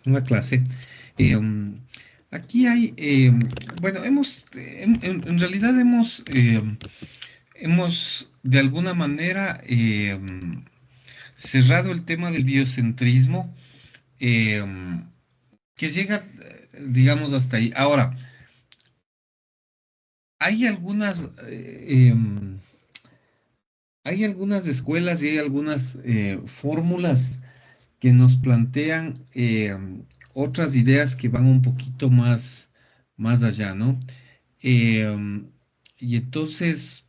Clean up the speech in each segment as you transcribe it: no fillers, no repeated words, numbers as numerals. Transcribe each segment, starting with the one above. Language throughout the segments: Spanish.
una clase. Eh, um, Aquí hay, bueno, en realidad hemos de alguna manera cerrado el tema del biocentrismo, eh, que llega, digamos, hasta ahí. Ahora, hay hay algunas escuelas y hay algunas fórmulas que nos plantean otras ideas que van un poquito más allá, ¿no? Eh, y entonces,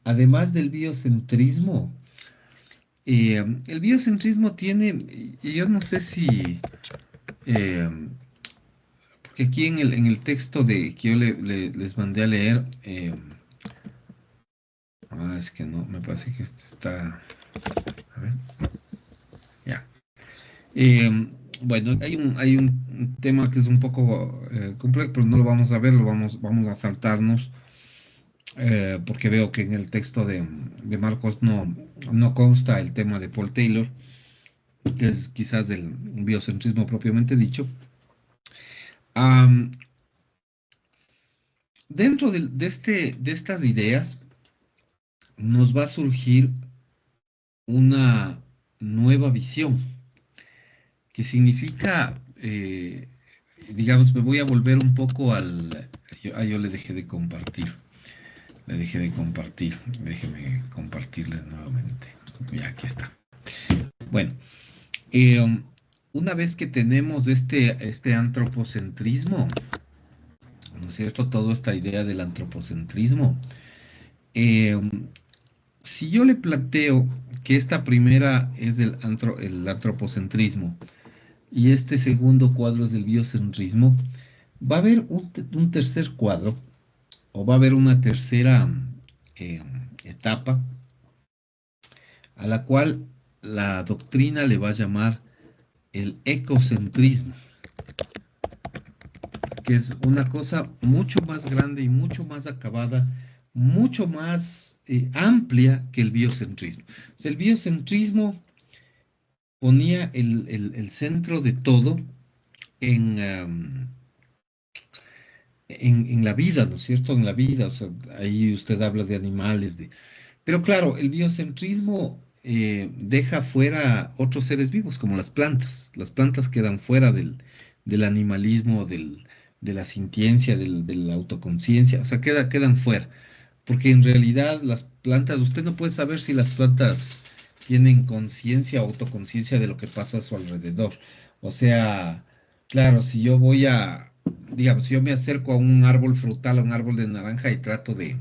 además del biocentrismo, el biocentrismo tiene, y yo no sé si, eh, porque aquí en el texto que yo les mandé a leer, es que no, me parece que este está, a ver, ya. Bueno, hay un tema que es un poco complejo, pero no lo vamos a ver, vamos a saltarnos, porque veo que en el texto de Marcos no consta el tema de Paul Taylor, que es quizás del biocentrismo propiamente dicho. Am, Dentro de estas ideas nos va a surgir una nueva visión, que significa, digamos, me voy a volver un poco yo le dejé de compartir. Le dejé de compartir. Déjeme compartirles nuevamente. Ya, aquí está. Bueno, eh, una vez que tenemos este antropocentrismo, ¿no es cierto? Toda esta idea del antropocentrismo. eh, si yo le planteo que esta primera es el antropocentrismo y este segundo cuadro es el biocentrismo, va a haber un tercer cuadro o va a haber una tercera eh, etapa a la cual la doctrina le va a llamar el ecocentrismo, que es una cosa mucho más grande y mucho más acabada, mucho más amplia que el biocentrismo. O sea, el biocentrismo ponía el centro de todo en, en la vida, ¿no es cierto? En la vida, o sea, ahí usted habla de animales, pero claro, el biocentrismo deja fuera otros seres vivos, como las plantas. Las plantas quedan fuera del animalismo, de la sintiencia, de la autoconciencia, o sea, quedan fuera. Porque en realidad las plantas, usted no puede saber si las plantas tienen conciencia o autoconciencia de lo que pasa a su alrededor. O sea, claro, si yo digamos, si yo me acerco a un árbol frutal, a un árbol de naranja y trato de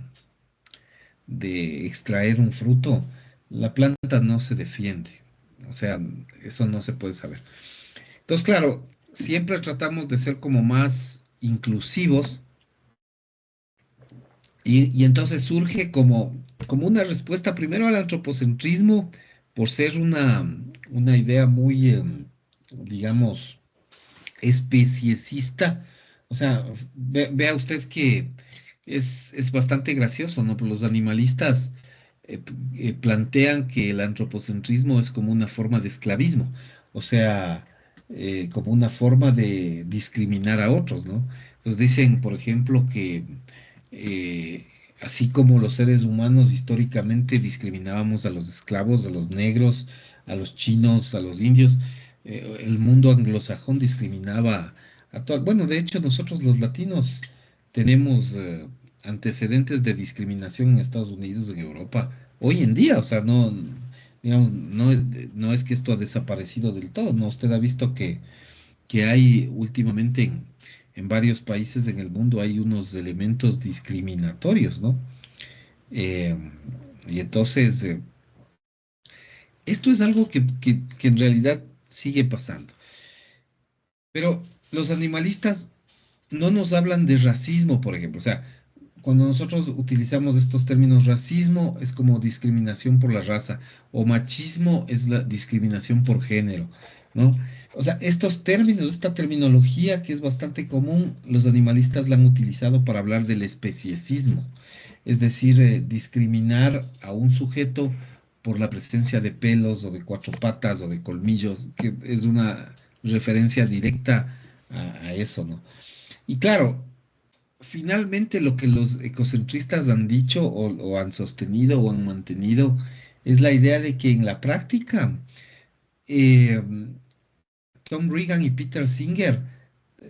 extraer un fruto, la planta no se defiende. O sea, eso no se puede saber. Entonces, claro, siempre tratamos de ser como más inclusivos y entonces surge como una respuesta primero al antropocentrismo por ser una idea muy, digamos, especiesista. O sea, vea usted que es bastante gracioso, ¿no? Pues los animalistas plantean que el antropocentrismo es como una forma de esclavismo, o sea, como una forma de discriminar a otros, ¿no? Pues dicen, por ejemplo, que eh, así como los seres humanos históricamente discriminábamos a los esclavos, a los negros, a los chinos, a los indios, el mundo anglosajón discriminaba a todos. Bueno, de hecho, nosotros los latinos tenemos antecedentes de discriminación en Estados Unidos, en Europa, hoy en día. O sea, digamos, no es que esto ha desaparecido del todo, ¿no? Usted ha visto que hay últimamente en varios países en el mundo hay unos elementos discriminatorios, ¿no? Eh, y entonces, esto es algo que en realidad sigue pasando. Pero los animalistas no nos hablan de racismo, por ejemplo. O sea, cuando nosotros utilizamos estos términos, racismo es como discriminación por la raza, o machismo es la discriminación por género, ¿no? O sea, estos términos, esta terminología que es bastante común, los animalistas la han utilizado para hablar del especiesismo, es decir, discriminar a un sujeto por la presencia de pelos o de cuatro patas o de colmillos, que es una referencia directa a eso, ¿no? Y claro, finalmente lo que los ecocentristas han dicho o han sostenido o han mantenido es la idea de que en la práctica eh, Tom Regan y Peter Singer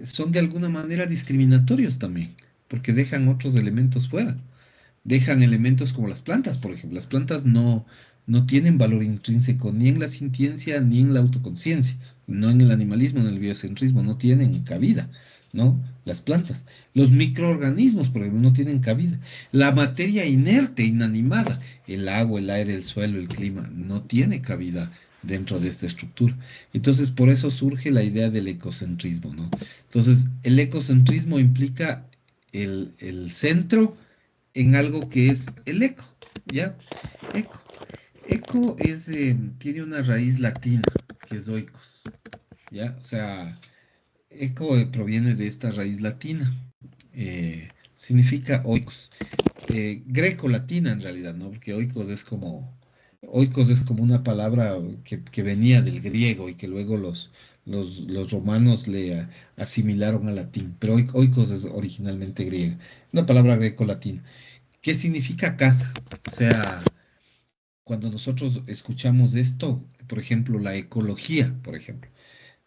son de alguna manera discriminatorios también, porque dejan otros elementos fuera. Dejan elementos como las plantas, por ejemplo. Las plantas no tienen valor intrínseco ni en la sintiencia ni en la autoconciencia, no en el animalismo, en el biocentrismo, no tienen cabida, ¿no? Las plantas. Los microorganismos, por ejemplo, no tienen cabida. La materia inerte, inanimada, el agua, el aire, el suelo, el clima, no tiene cabida dentro de esta estructura. Entonces, por eso surge la idea del ecocentrismo, ¿no? Entonces, el ecocentrismo implica el centro en algo que es el eco, ¿ya? Eco. Eco tiene una raíz latina, que es oikos, ¿ya? O sea, eco proviene de esta raíz latina, significa oikos. Greco-latina en realidad, ¿no? Porque oikos es como una palabra que venía del griego y que luego los romanos le asimilaron al latín, pero oikos es originalmente griega, una palabra greco-latina. ¿Qué significa casa? O sea, cuando nosotros escuchamos esto, por ejemplo, la ecología, por ejemplo.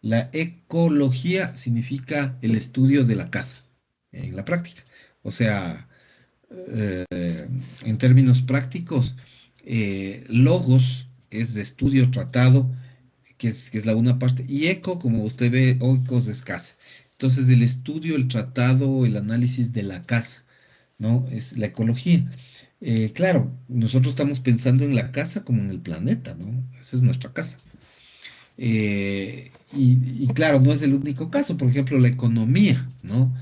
La ecología significa el estudio de la casa en la práctica. O sea, eh, en términos prácticos, logos es de estudio, tratado, que es la una parte, y eco, como usted ve, oikos es casa. Entonces, el estudio, el tratado, el análisis de la casa, ¿no? Es la ecología. Claro, nosotros estamos pensando en la casa como en el planeta, ¿no? Esa es nuestra casa. Y claro, no es el único caso, por ejemplo, la economía, ¿no?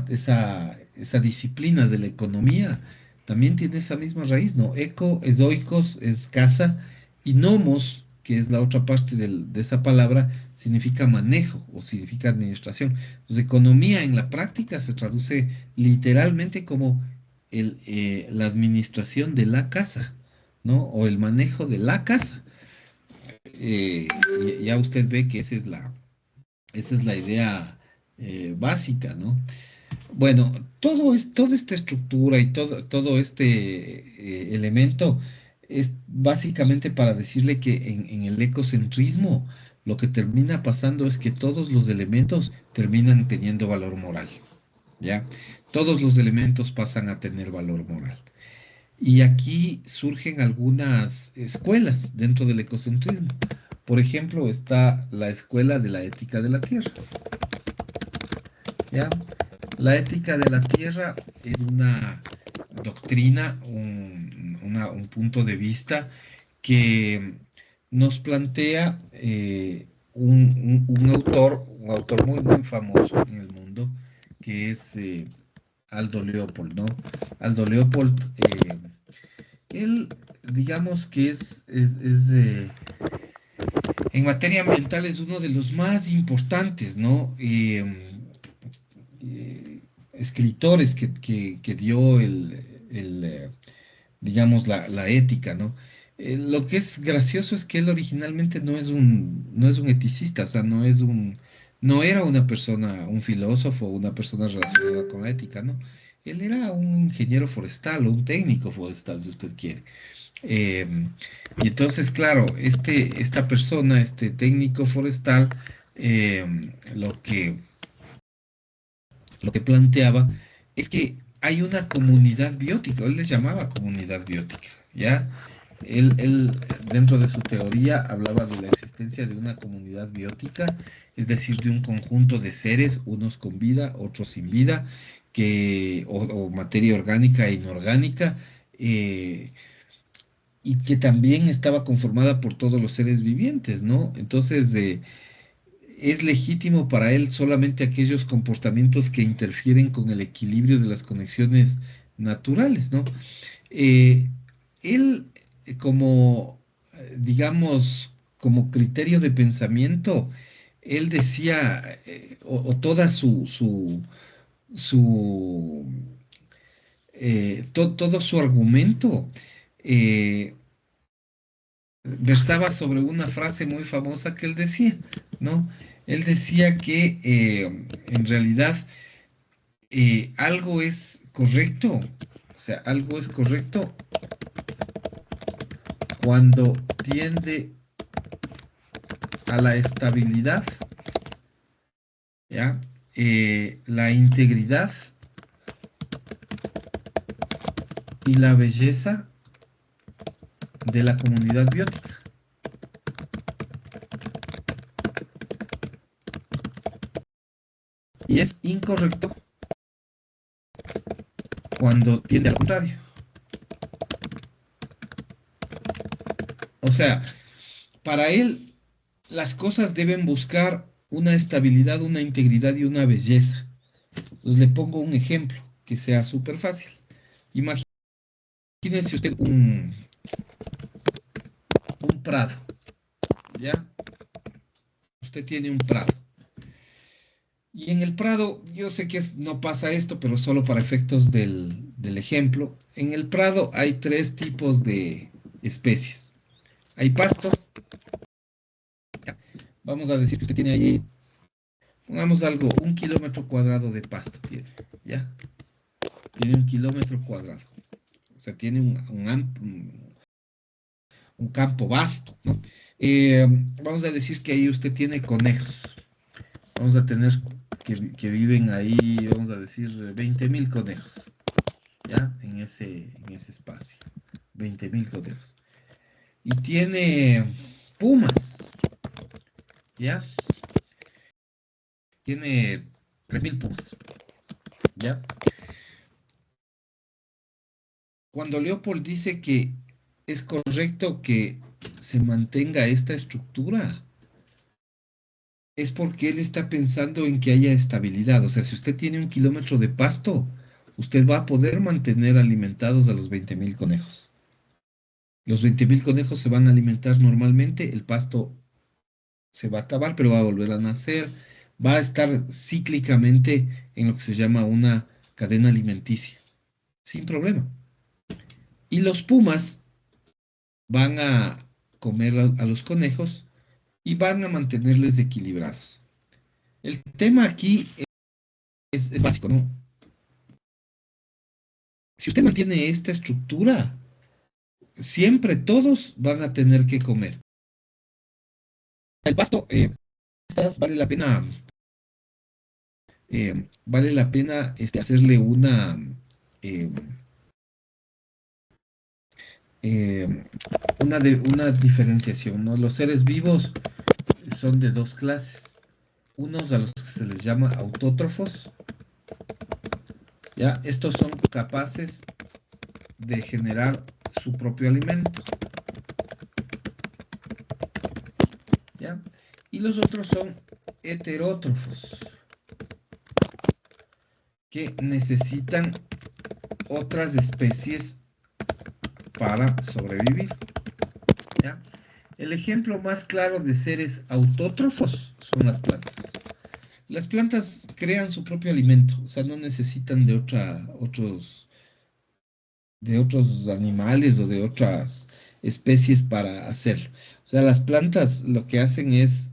Esa disciplina de la economía también tiene esa misma raíz, ¿no? Eco es oikos, es casa, y nomos, que es la otra parte de esa palabra, significa manejo o significa administración. Entonces, economía en la práctica se traduce literalmente como la administración de la casa, ¿no? O el manejo de la casa. Ya usted ve que esa es la idea básica, ¿no? Bueno, toda esta estructura y todo este elemento es básicamente para decirle que en el ecocentrismo lo que termina pasando es que todos los elementos terminan teniendo valor moral, ¿ya? Todos los elementos pasan a tener valor moral. Y aquí surgen algunas escuelas dentro del ecocentrismo. Por ejemplo, está la escuela de la ética de la tierra, ¿ya? La ética de la tierra es una doctrina, un punto de vista que nos plantea un autor muy, muy famoso en el mundo, que es Aldo Leopold, ¿no? Aldo Leopold, él, digamos que en materia ambiental es uno de los más importantes, ¿no? Escritores que dio digamos, la ética, ¿no? Lo que es gracioso es que él originalmente no es un eticista, o sea, no era una persona, un filósofo, una persona relacionada con la ética, ¿no? Él era un ingeniero forestal o un técnico forestal, si usted quiere. Eh, y entonces, claro, esta persona, este técnico forestal, lo que planteaba es que hay una comunidad biótica, él les llamaba comunidad biótica, ¿ya? Él, dentro de su teoría, hablaba de la existencia de una comunidad biótica, es decir, de un conjunto de seres, unos con vida, otros sin vida, o materia orgánica e inorgánica, eh, y que también estaba conformada por todos los seres vivientes, ¿no? Entonces, es legítimo para él solamente aquellos comportamientos que interfieren con el equilibrio de las conexiones naturales, ¿no? Eh, él, digamos, como criterio de pensamiento, él decía, o toda todo su argumento, eh, versaba sobre una frase muy famosa que él decía, ¿no? Él decía que en realidad algo es correcto, o sea, algo es correcto cuando tiende a la estabilidad, ¿ya? La integridad y la belleza de la comunidad biótica. Y es incorrecto cuando tiende al contrario. O sea, para él las cosas deben buscar una estabilidad, una integridad y una belleza. Entonces le pongo un ejemplo que sea súper fácil. Imagínese usted un prado, ¿ya? Usted tiene un prado. Y en el prado, yo sé que no pasa esto, pero solo para efectos del ejemplo, en el prado hay tres tipos de especies. Hay pasto, ya. Vamos a decir que usted tiene ahí, pongamos algo, 1 kilómetro cuadrado de pasto tiene, ¿ya? Tiene 1 kilómetro cuadrado. O sea, tiene un campo vasto, ¿no? Vamos a decir que ahí usted tiene conejos. Vamos a tener que viven ahí, vamos a decir, 20.000 conejos, ¿ya? En ese espacio. 20.000 conejos. Y tiene pumas, ¿ya? Tiene 3.000 pumas, ¿ya? Cuando Leopold dice que es correcto que se mantenga esta estructura, es porque él está pensando en que haya estabilidad. O sea, si usted tiene 1 kilómetro de pasto, usted va a poder mantener alimentados a los 20.000 conejos. Los 20.000 conejos se van a alimentar normalmente, el pasto se va a acabar, pero va a volver a nacer, va a estar cíclicamente en lo que se llama una cadena alimenticia, sin problema. Y los pumas van a comer a los conejos y van a mantenerles equilibrados. El tema aquí es básico, ¿no? Si usted mantiene esta estructura, siempre todos van a tener que comer. El pasto, vale la pena hacerle eh, eh, una diferenciación, ¿no? Los seres vivos son de dos clases. Unos a los que se les llama autótrofos, ¿ya? Estos son capaces de generar su propio alimento, ¿ya? Y los otros son heterótrofos, que necesitan otras especies para sobrevivir, ¿ya? El ejemplo más claro de seres autótrofos son las plantas. Las plantas crean su propio alimento, o sea, no necesitan de otros animales o de otras especies para hacerlo. O sea, las plantas lo que hacen es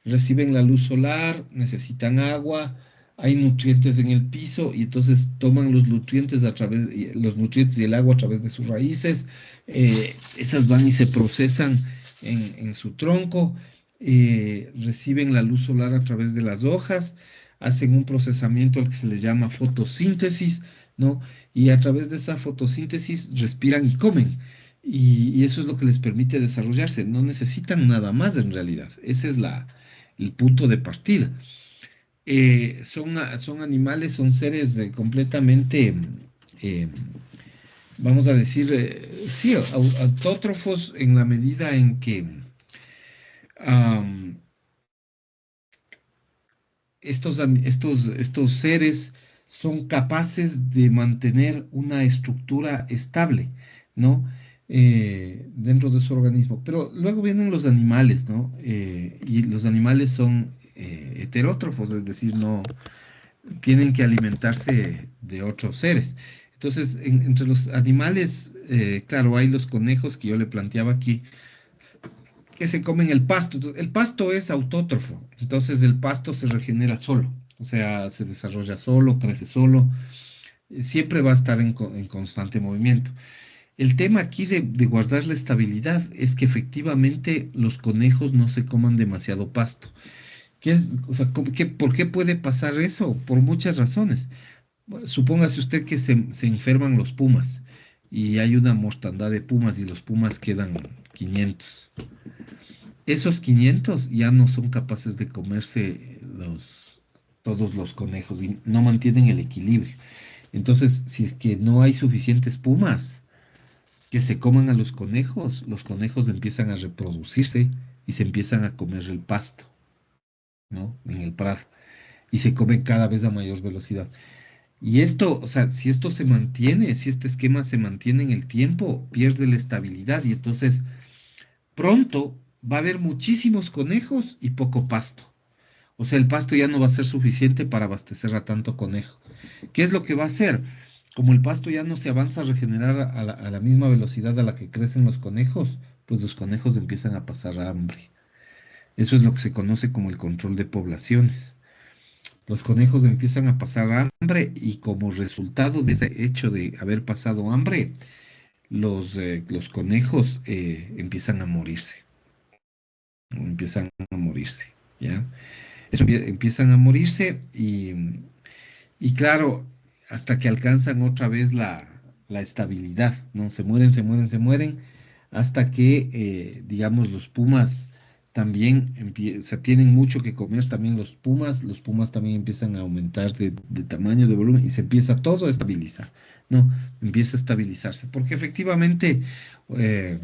reciben la luz solar, necesitan agua, hay nutrientes en el piso y entonces toman los nutrientes y el agua a través de sus raíces. Esas van y se procesan en su tronco, reciben la luz solar a través de las hojas, hacen un procesamiento al que se les llama fotosíntesis, ¿no? Y a través de esa fotosíntesis respiran y comen. Y eso es lo que les permite desarrollarse. No necesitan nada más en realidad. Ese es el punto de partida. Son animales, son seres completamente, eh, vamos a decir, sí, autótrofos en la medida en que am, estos seres son capaces de mantener una estructura estable, ¿no? Dentro de su organismo. Pero luego vienen los animales, ¿no? Y los animales son heterótrofos, es decir, no tienen que alimentarse de otros seres. Entonces, entre los animales, claro, hay los conejos que yo le planteaba aquí. que se comen el pasto. El pasto es autótrofo, entonces el pasto se regenera solo, o sea, se desarrolla solo, crece solo, siempre va a estar en constante movimiento. El tema aquí de guardar la estabilidad es que efectivamente los conejos no se coman demasiado pasto. ¿Qué es, o sea, por qué puede pasar eso? Por muchas razones. Bueno, supóngase usted que se enferman los pumas y hay una mortandad de pumas y los pumas quedan 500. Esos 500 ya no son capaces de comerse todos los conejos y no mantienen el equilibrio. Entonces, si es que no hay suficientes pumas que se coman a los conejos empiezan a reproducirse y se empiezan a comer el pasto, ¿no? En el prado. Y se comen cada vez a mayor velocidad. Y esto, o sea, si esto se mantiene, si este esquema se mantiene en el tiempo, pierde la estabilidad y entonces pronto va a haber muchísimos conejos y poco pasto. O sea, el pasto ya no va a ser suficiente para abastecer a tanto conejo. ¿Qué es lo que va a hacer? Como el pasto ya no se avanza a regenerar a la misma velocidad a la que crecen los conejos, pues los conejos empiezan a pasar hambre. Eso es lo que se conoce como el control de poblaciones. Los conejos empiezan a pasar hambre y como resultado de ese hecho de haber pasado hambre, los conejos empiezan a morirse, ¿no? Empiezan a morirse, ¿ya? Empiezan a morirse y claro, hasta que alcanzan otra vez la estabilidad, ¿no? Se mueren, se mueren, se mueren, hasta que, digamos, los pumas también o sea, tienen mucho que comer también los pumas también empiezan a aumentar de tamaño, de volumen, y se empieza todo a estabilizar, ¿no? Empieza a estabilizarse, porque efectivamente eh,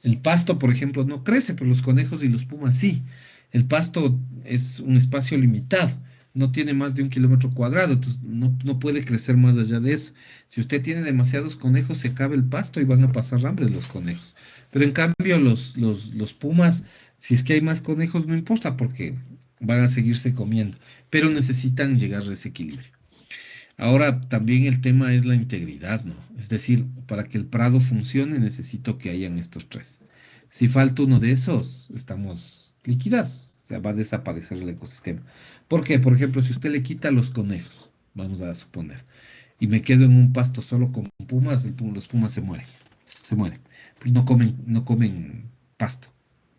el pasto, por ejemplo, no crece, pero los conejos y los pumas sí. El pasto es un espacio limitado, no tiene más de 1 kilómetro cuadrado, entonces no puede crecer más allá de eso. Si usted tiene demasiados conejos, se acaba el pasto y van a pasar hambre los conejos. Pero en cambio, los pumas, si es que hay más conejos, no importa porque van a seguirse comiendo, pero necesitan llegar a ese equilibrio. Ahora, también el tema es la integridad, ¿no? Es decir, para que el prado funcione necesito que hayan estos tres. Si falta uno de esos, estamos liquidados, o sea, va a desaparecer el ecosistema. ¿Por qué? Por ejemplo, si usted le quita los conejos, vamos a suponer, y me quedo en un pasto solo con pumas, los pumas se mueren. Pues no comen pasto.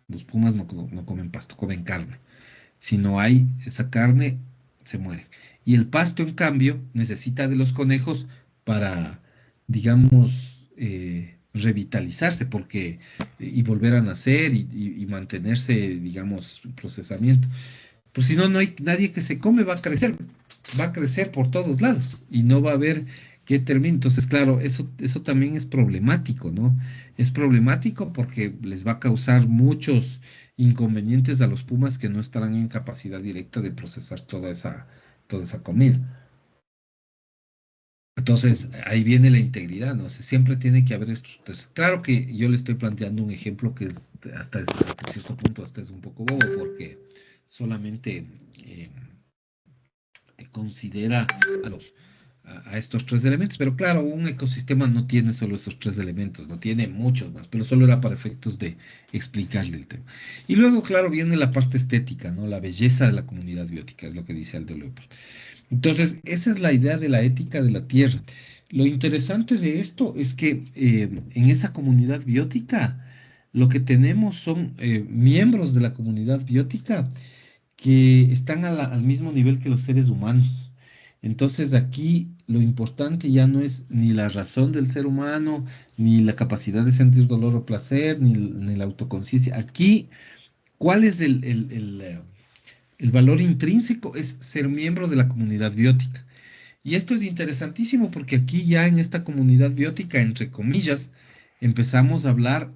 Los pumas no comen pasto, comen carne. Si no hay esa carne, se mueren. Y el pasto, en cambio, necesita de los conejos para, digamos, revitalizarse y volver a nacer y mantenerse, digamos, en procesamiento. Pues si no, no hay nadie que se come, va a crecer por todos lados y no va a haber que termine. Entonces, claro, eso también es problemático, ¿no? Es problemático porque les va a causar muchos inconvenientes a los pumas que no estarán en capacidad directa de procesar toda esa comida. Entonces, ahí viene la integridad, ¿no? O sea, siempre tiene que haber estos tres. Claro que yo le estoy planteando un ejemplo que es hasta cierto punto hasta es un poco bobo porque solamente considera a estos tres elementos, pero claro, un ecosistema no tiene solo esos tres elementos, no tiene muchos más, pero solo era para efectos de explicarle el tema. Y luego, claro, viene la parte estética, ¿no? La belleza de la comunidad biótica, es lo que dice Aldo Leopold. Entonces, esa es la idea de la ética de la tierra. Lo interesante de esto es que en esa comunidad biótica, lo que tenemos son miembros de la comunidad biótica que están al mismo nivel que los seres humanos. Entonces aquí lo importante ya no es ni la razón del ser humano, ni la capacidad de sentir dolor o placer, ni la autoconciencia. Aquí, ¿cuál es el valor intrínseco? Es ser miembro de la comunidad biótica. Y esto es interesantísimo porque aquí ya en esta comunidad biótica, entre comillas, empezamos a hablar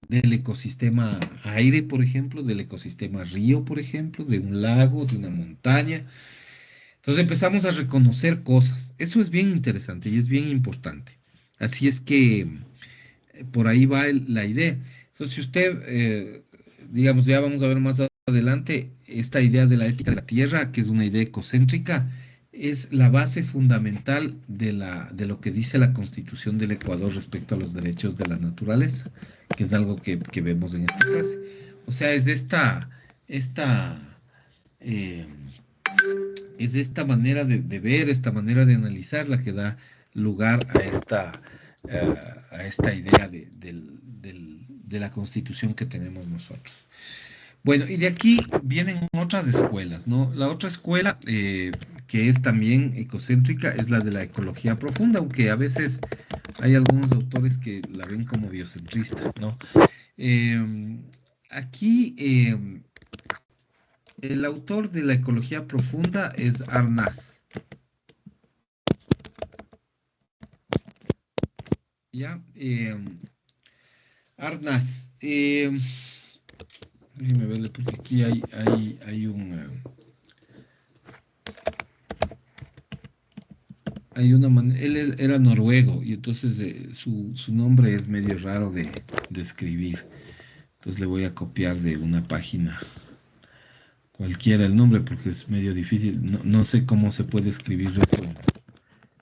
del ecosistema aire, por ejemplo, del ecosistema río, por ejemplo, de un lago, de una montaña. Entonces empezamos a reconocer cosas. Eso es bien interesante y es bien importante. Así es que por ahí va la idea. Entonces, si usted, digamos, ya vamos a ver más adelante esta idea de la ética de la tierra, que es una idea ecocéntrica, es la base fundamental de lo que dice la Constitución del Ecuador respecto a los derechos de la naturaleza, que es algo que vemos en esta clase. O sea, esta, eh, es esta manera de ver, esta manera de analizar la que da lugar a esta idea de la Constitución que tenemos nosotros. Bueno, y de aquí vienen otras escuelas, ¿no? La otra escuela, que es también ecocéntrica, es la de la ecología profunda, aunque a veces hay algunos autores que la ven como biocentrista, ¿no? Eh, aquí, el autor de la ecología profunda es Arnaz, ¿ya? Arnaz, déjeme verle porque aquí hay hay una manera, era noruego y entonces su nombre es medio raro de escribir. Entonces le voy a copiar de una página cualquiera el nombre porque es medio difícil. No sé cómo se puede escribir eso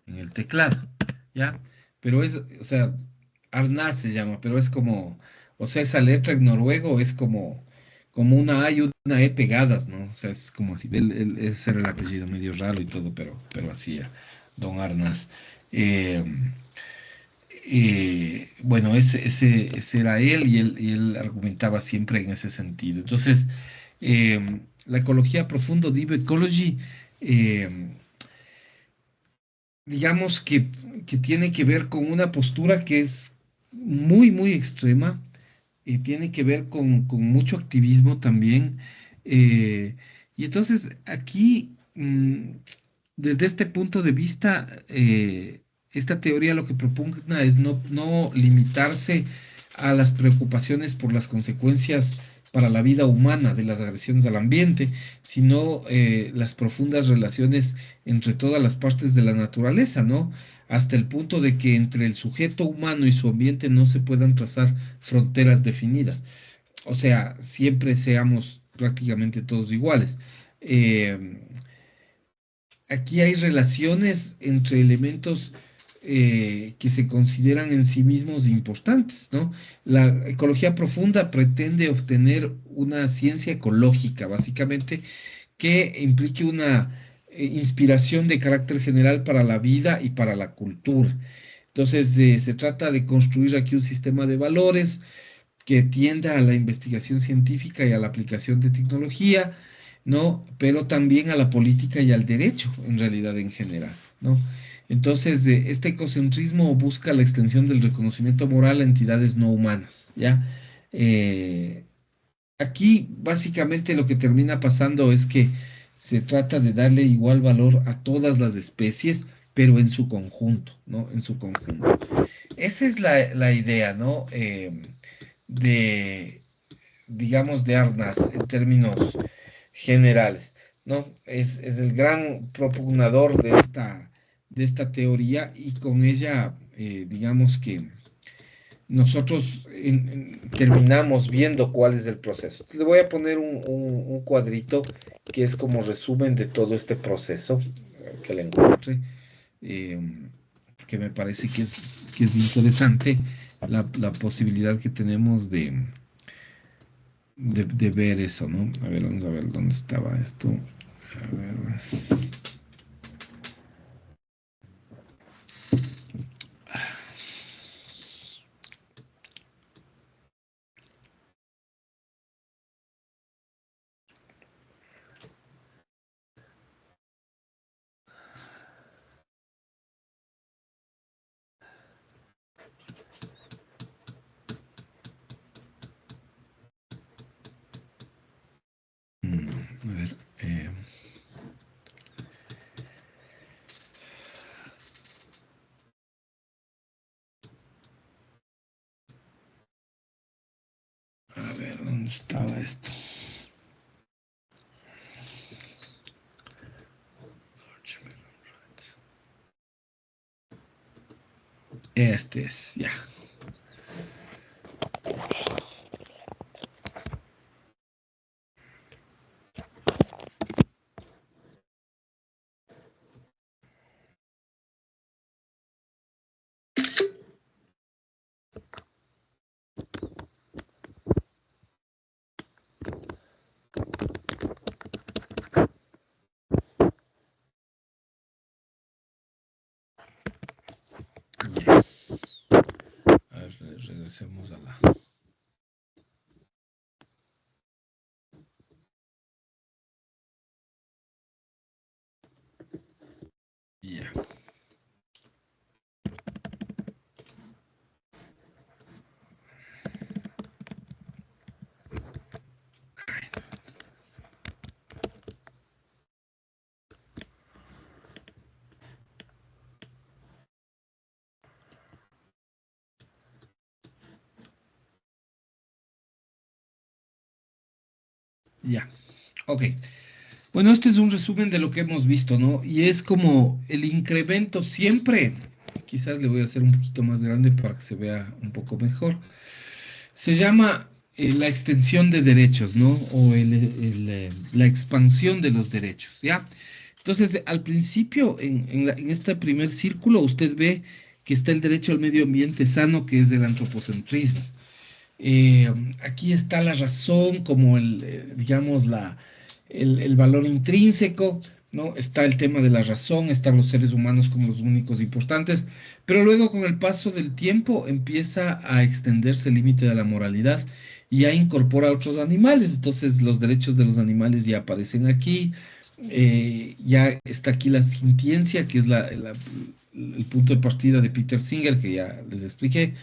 en el teclado, ¿ya? Pero es, o sea, Arnaz se llama, pero es como, o sea, esa letra en noruego es como una A y una E pegadas, ¿no? O sea, es como así. Ese era el apellido medio raro y todo, pero así era, Don Arnaz. Eh, bueno, ese era él y él argumentaba siempre en ese sentido. Entonces, la ecología profundo, Deep Ecology, eh, digamos que tiene que ver con una postura que es muy, muy extrema, tiene que ver con mucho activismo también. Y entonces aquí, desde este punto de vista, esta teoría lo que propugna es no limitarse a las preocupaciones por las consecuencias para la vida humana de las agresiones al ambiente, sino las profundas relaciones entre todas las partes de la naturaleza, ¿no? Hasta el punto de que entre el sujeto humano y su ambiente no se puedan trazar fronteras definidas. O sea, siempre seamos prácticamente todos iguales. Eh, Aquí hay relaciones entre elementos que se consideran en sí mismos importantes, ¿no? La ecología profunda pretende obtener una ciencia ecológica, básicamente, que implique una inspiración de carácter general para la vida y para la cultura. Entonces, se trata de construir aquí un sistema de valores que tienda a la investigación científica y a la aplicación de tecnología, ¿no? Pero también a la política y al derecho, en realidad, en general, ¿no? Entonces, este ecocentrismo busca la extensión del reconocimiento moral a entidades no humanas, ¿ya? Eh, Aquí, básicamente, lo que termina pasando es que se trata de darle igual valor a todas las especies, pero en su conjunto, ¿no? En su conjunto. Esa es la idea, ¿no? De, digamos, de Arnas en términos generales, ¿no? Es el gran propugnador de esta teoría y con ella, digamos que nosotros terminamos viendo cuál es el proceso. Le voy a poner un cuadrito que es como resumen de todo este proceso que le encontré, eh, que me parece que es interesante la posibilidad que tenemos de ver eso, ¿no? A ver, vamos a ver dónde estaba esto. A ver. A ver, a ver, ¿dónde estaba esto? Este es, ya. Ya. Ya. Ok. Bueno, este es un resumen de lo que hemos visto, ¿no? Y es como el incremento siempre, quizás le voy a hacer un poquito más grande para que se vea un poco mejor. Se llama la extensión de derechos, ¿no? O la expansión de los derechos, ¿ya? Entonces, al principio, en este primer círculo, usted ve que está el derecho al medio ambiente sano, que es el antropocentrismo. Eh, Aquí está la razón como digamos, el valor intrínseco, ¿no? Está el tema de la razón, están los seres humanos como los únicos importantes, pero luego con el paso del tiempo empieza a extenderse el límite de la moralidad y ya incorpora a otros animales, entonces los derechos de los animales ya aparecen aquí, ya está aquí la sintiencia, que es el punto de partida de Peter Singer, que ya les expliqué.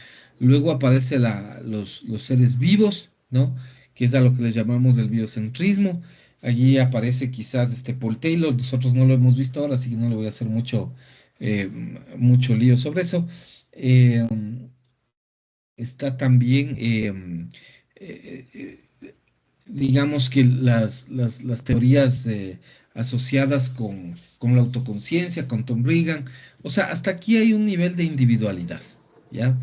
Luego aparece los seres vivos, ¿no? Que es a lo que les llamamos el biocentrismo. Allí aparece quizás Paul Taylor, nosotros no lo hemos visto ahora, así que no le voy a hacer eh, mucho lío sobre eso. Eh, Está también, eh, digamos que las teorías asociadas con la autoconciencia, con Tom Regan, o sea, hasta aquí hay un nivel de individualidad, ¿ya?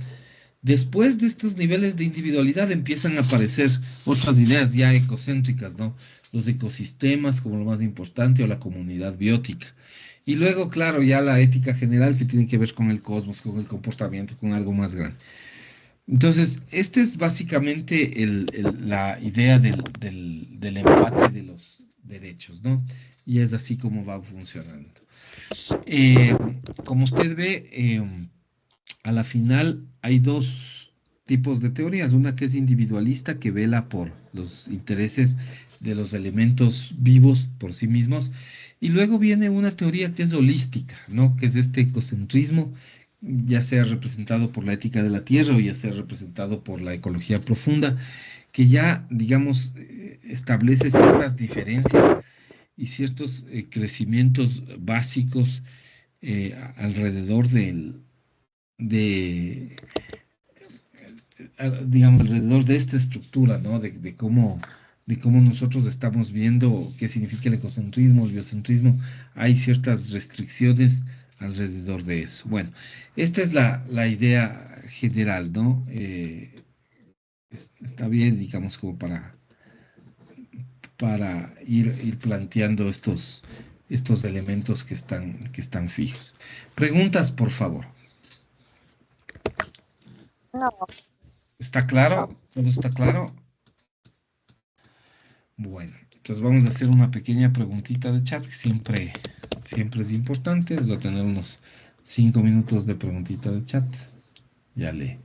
Después de estos niveles de individualidad empiezan a aparecer otras ideas ya ecocéntricas, ¿no? Los ecosistemas como lo más importante o la comunidad biótica. Y luego, claro, ya la ética general que tiene que ver con el cosmos, con el comportamiento, con algo más grande. Entonces, este es básicamente la idea del empate de los derechos, ¿no? Y es así como va funcionando. Eh, Como usted ve, a la final hay dos tipos de teorías. Una que es individualista, que vela por los intereses de los elementos vivos por sí mismos. Y luego viene una teoría que es holística, ¿no? Que es este ecocentrismo, ya sea representado por la ética de la tierra o ya sea representado por la ecología profunda, que ya, digamos, establece ciertas diferencias y ciertos crecimientos básicos alrededor de, digamos, alrededor de esta estructura, ¿no? De cómo nosotros estamos viendo qué significa el ecocentrismo, el biocentrismo. Hay ciertas restricciones alrededor de eso. Bueno, esta es la idea general, ¿no? Está bien, digamos, como para ir planteando estos elementos que están fijos. Preguntas, por favor. No, ¿Está claro? ¿Todo está claro? Bueno, entonces vamos a hacer una pequeña preguntita de chat, que siempre es importante. Vamos a tener unos 5 minutos de preguntita de chat. Ya le.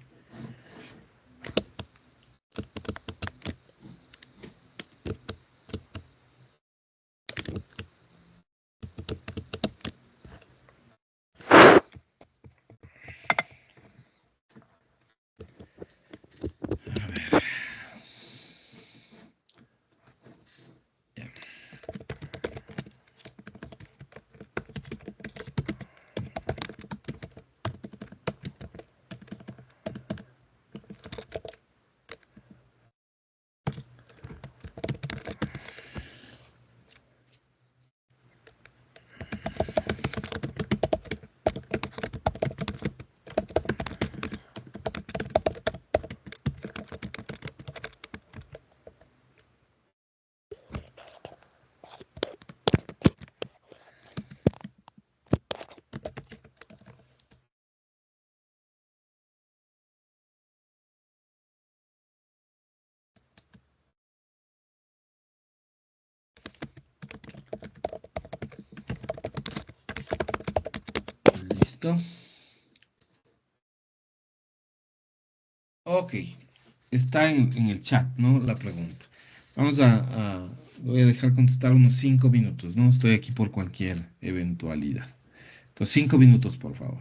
Ya. ¿Listo? Ok. Está en el chat, ¿no? La pregunta. Vamos voy a dejar contestar unos 5 minutos, ¿no? Estoy aquí por cualquier eventualidad. Entonces, 5 minutos, por favor.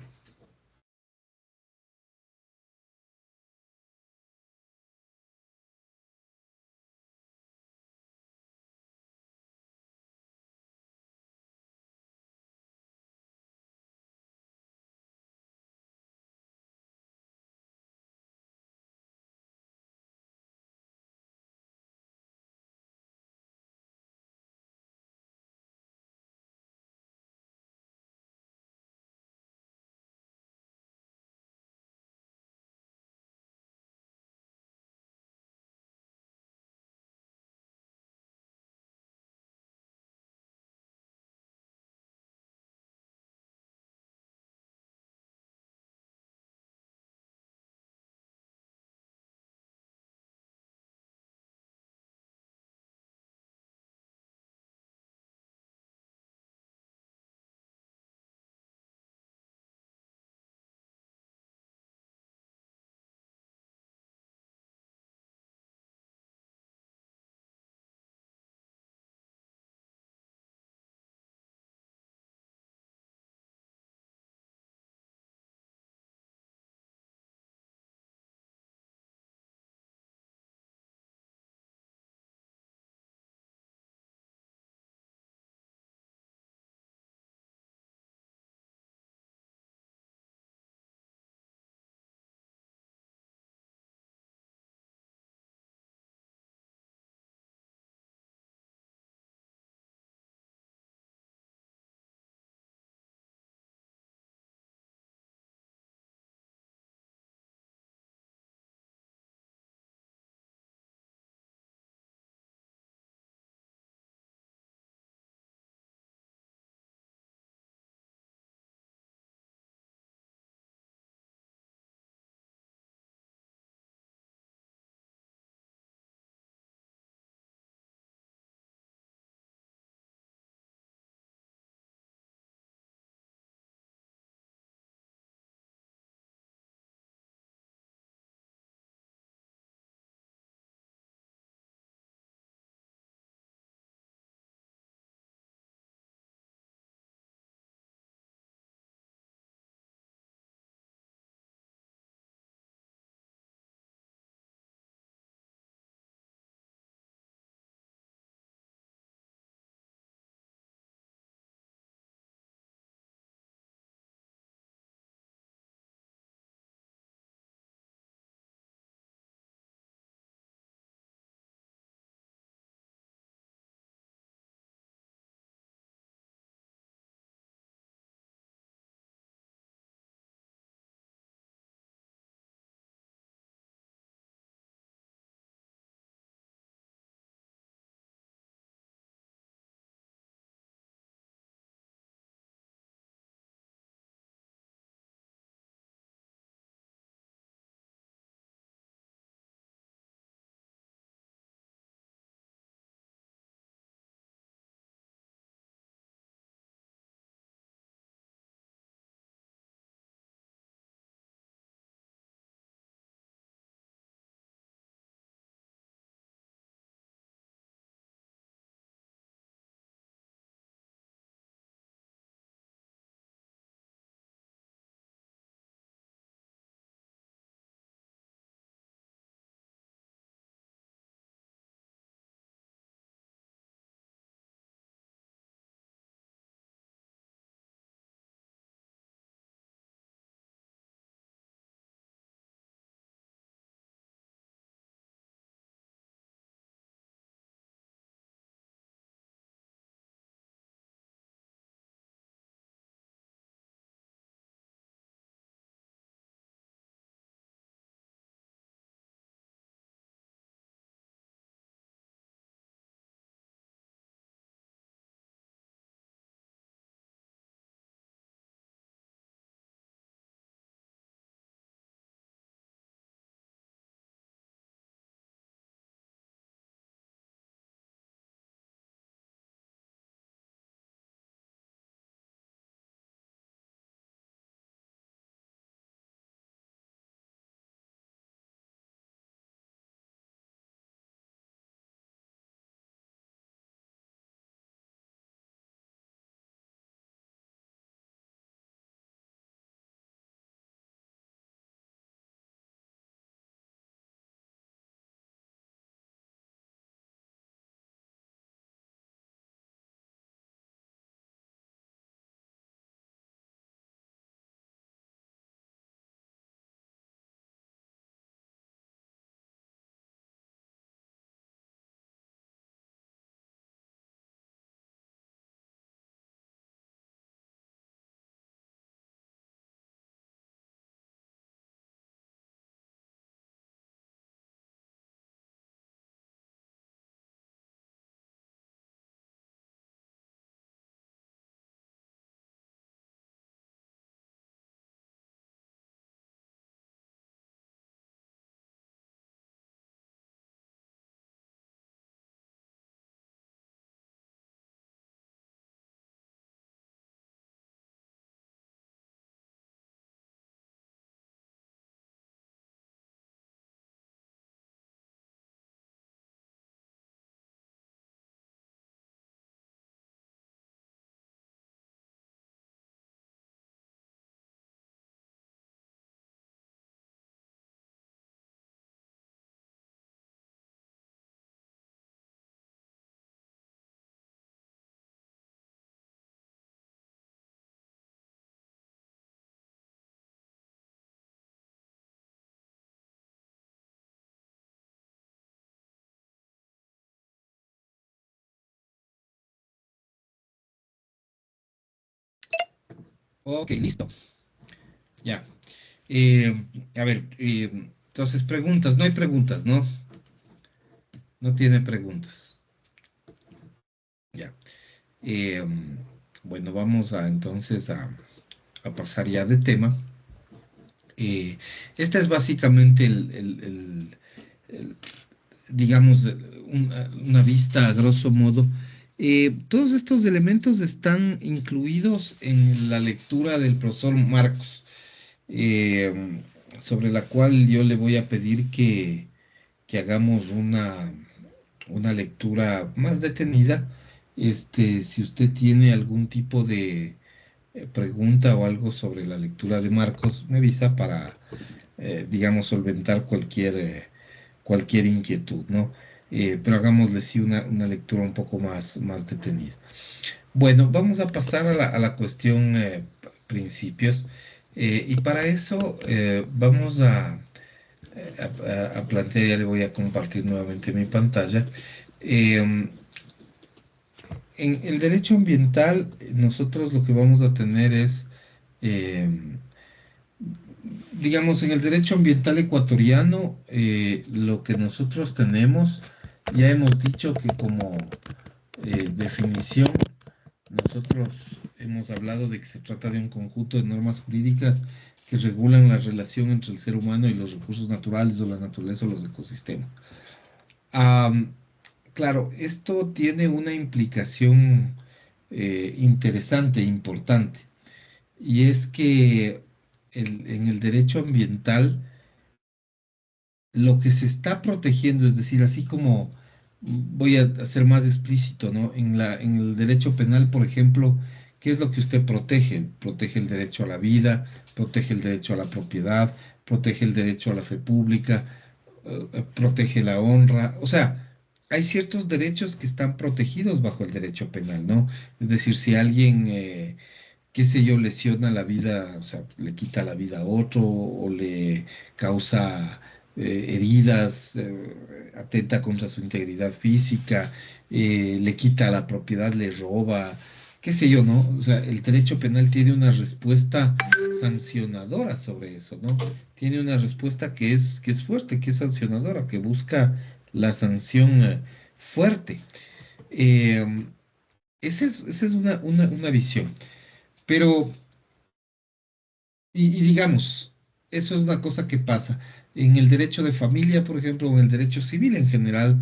Ok, listo. Ya. A ver, entonces preguntas. No hay preguntas, ¿no? No tiene preguntas. Ya. Eh, bueno, vamos a entonces a pasar ya de tema. Esta es básicamente el, digamos, una vista a grosso modo. Todos estos elementos están incluidos en la lectura del profesor Marcos, eh, sobre la cual yo le voy a pedir que hagamos una lectura más detenida. Si usted tiene algún tipo de pregunta o algo sobre la lectura de Marcos, me avisa para, digamos, solventar cualquier inquietud, ¿no? Pero hagámosle sí una lectura un poco más detenida. Bueno, vamos a pasar a la cuestión principios. Y para eso vamos a plantear, ya le voy a compartir nuevamente mi pantalla. Eh, en el derecho ambiental, nosotros lo que vamos a tener es, eh, digamos, en el derecho ambiental ecuatoriano, lo que nosotros tenemos, ya hemos dicho que como definición, nosotros hemos hablado de que se trata de un conjunto de normas jurídicas que regulan la relación entre el ser humano y los recursos naturales o la naturaleza o los ecosistemas. Am, claro, esto tiene una implicación interesante e importante, y es que en el derecho ambiental lo que se está protegiendo, es decir, así como voy a ser más explícito, ¿no? En el derecho penal, por ejemplo, ¿qué es lo que usted protege? Protege el derecho a la vida, protege el derecho a la propiedad, protege el derecho a la fe pública, protege la honra. O sea, hay ciertos derechos que están protegidos bajo el derecho penal, ¿no? Es decir, si alguien qué sé yo, lesiona la vida, o sea, le quita la vida a otro o le causa heridas, atenta contra su integridad física, le quita la propiedad, le roba, qué sé yo, ¿no? O sea, el derecho penal tiene una respuesta sancionadora sobre eso, ¿no? Tiene una respuesta que es fuerte, que es sancionadora, que busca la sanción fuerte. Eh, esa es una visión. Pero, y digamos, eso es una cosa que pasa. En el derecho de familia, por ejemplo, o en el derecho civil en general,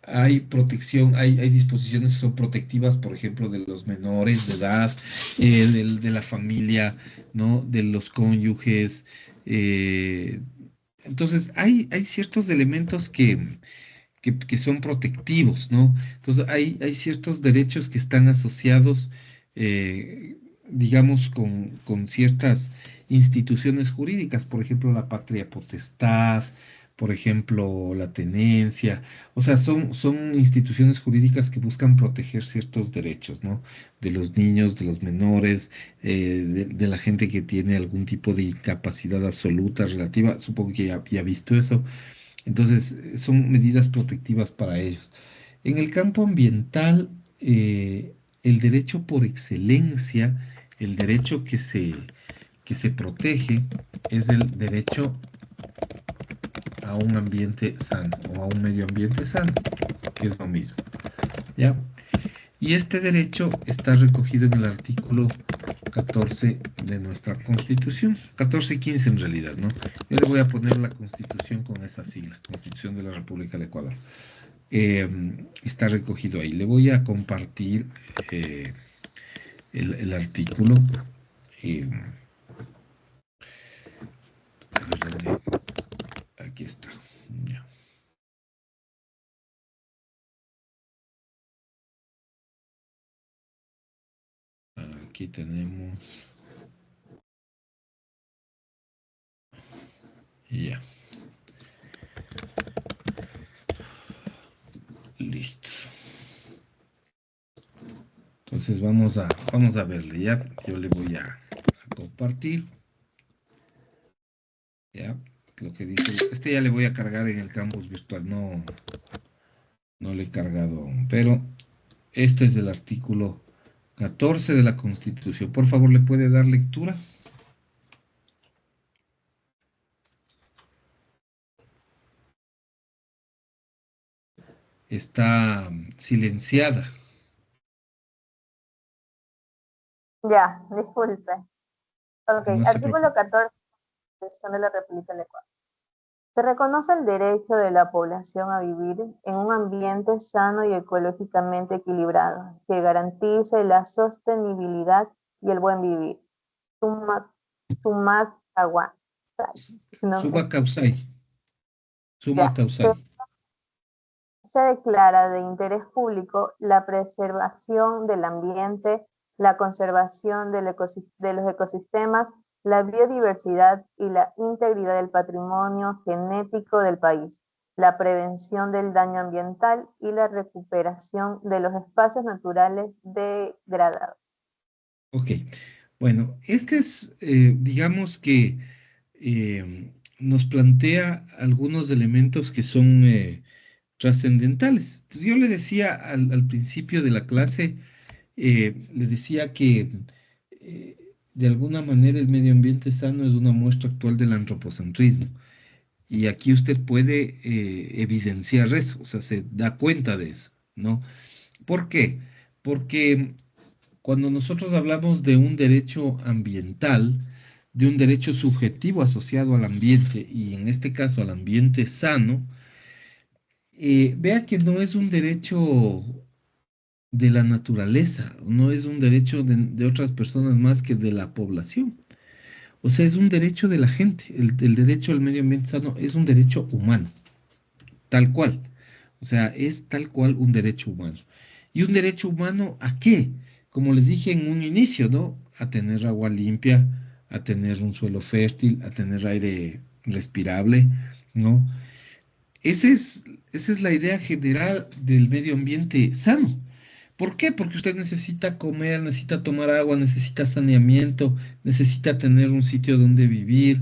hay protección, hay disposiciones que son protectivas, por ejemplo, de los menores de edad, de la familia, ¿no? De los cónyuges. Entonces, hay ciertos elementos que son protectivos, ¿no? Entonces, hay ciertos derechos que están asociados, digamos, con ciertas instituciones jurídicas, por ejemplo, la patria potestad, por ejemplo, la tenencia, o sea, son instituciones jurídicas que buscan proteger ciertos derechos, ¿no? De los niños, de los menores, de la gente que tiene algún tipo de incapacidad absoluta relativa, supongo que ya ha visto eso. Entonces, son medidas protectivas para ellos. En el campo ambiental, el derecho por excelencia, el derecho que se protege, es el derecho a un ambiente sano o a un medio ambiente sano, que es lo mismo. ¿Ya? Y este derecho está recogido en el artículo 14 de nuestra Constitución, 14 y 15 en realidad, ¿no? Yo le voy a poner la Constitución con esa sigla, Constitución de la República del Ecuador. Está recogido ahí. Le voy a compartir eh, el artículo. eh, a ver dónde. Aquí está. Ya. Aquí tenemos. Ya, listo. Entonces vamos a verle, ¿ya? Yo le voy a compartir, ¿ya? Lo que dice. Este ya le voy a cargar en el campus virtual, no le he cargado aún, pero este es el artículo 14 de la Constitución. Por favor, ¿le puede dar lectura? Está silenciada. Ya, disculpe. Ok, No se artículo preocupe. 14 de la Constitución de la República del Ecuador. Se reconoce el derecho de la población a vivir en un ambiente sano y ecológicamente equilibrado, que garantice la sostenibilidad y el buen vivir. Suma, Sumac Agua. Su nombre. Suma causai. Suma Ya. causai. Se declara de interés público la preservación del ambiente, la conservación de los ecosistemas, la biodiversidad y la integridad del patrimonio genético del país, la prevención del daño ambiental y la recuperación de los espacios naturales degradados. Ok. Bueno, este es, digamos que nos plantea algunos elementos que son trascendentales. Entonces, yo le decía al principio de la clase, le decía que de alguna manera el medio ambiente sano es una muestra actual del antropocentrismo. Y aquí usted puede evidenciar eso, o sea, se da cuenta de eso, ¿no? ¿Por qué? Porque cuando nosotros hablamos de un derecho ambiental, de un derecho subjetivo asociado al ambiente, y en este caso al ambiente sano, vea que no es un derecho de la naturaleza, no es un derecho de otras personas más que de la población. O sea, es un derecho de la gente. El derecho al medio ambiente sano es un derecho humano, tal cual. O sea, es tal cual un derecho humano. ¿Y un derecho humano a qué? Como les dije en un inicio, ¿no? A tener agua limpia, a tener un suelo fértil, a tener aire respirable, ¿no? Ese es, esa es la idea general del medio ambiente sano. ¿Por qué? Porque usted necesita comer, necesita tomar agua, necesita saneamiento, necesita tener un sitio donde vivir,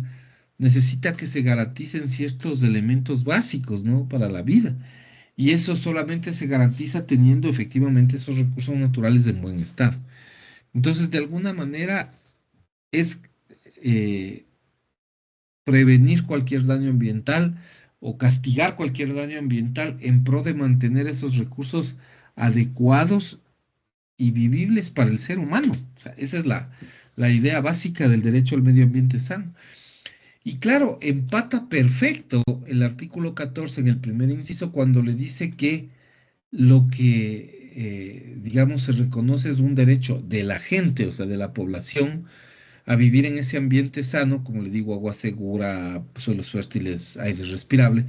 necesita que se garanticen ciertos elementos básicos, ¿no? Para la vida. Y eso solamente se garantiza teniendo efectivamente esos recursos naturales en buen estado. Entonces, de alguna manera, es eh, prevenir cualquier daño ambiental o castigar cualquier daño ambiental en pro de mantener esos recursos adecuados y vivibles para el ser humano. O sea, esa es la idea básica del derecho al medio ambiente sano. Y claro, empata perfecto el artículo 14 en el primer inciso cuando le dice que lo que, digamos, se reconoce es un derecho de la gente, o sea, de la población, a vivir en ese ambiente sano, como le digo, agua segura, suelos fértiles, aire respirable,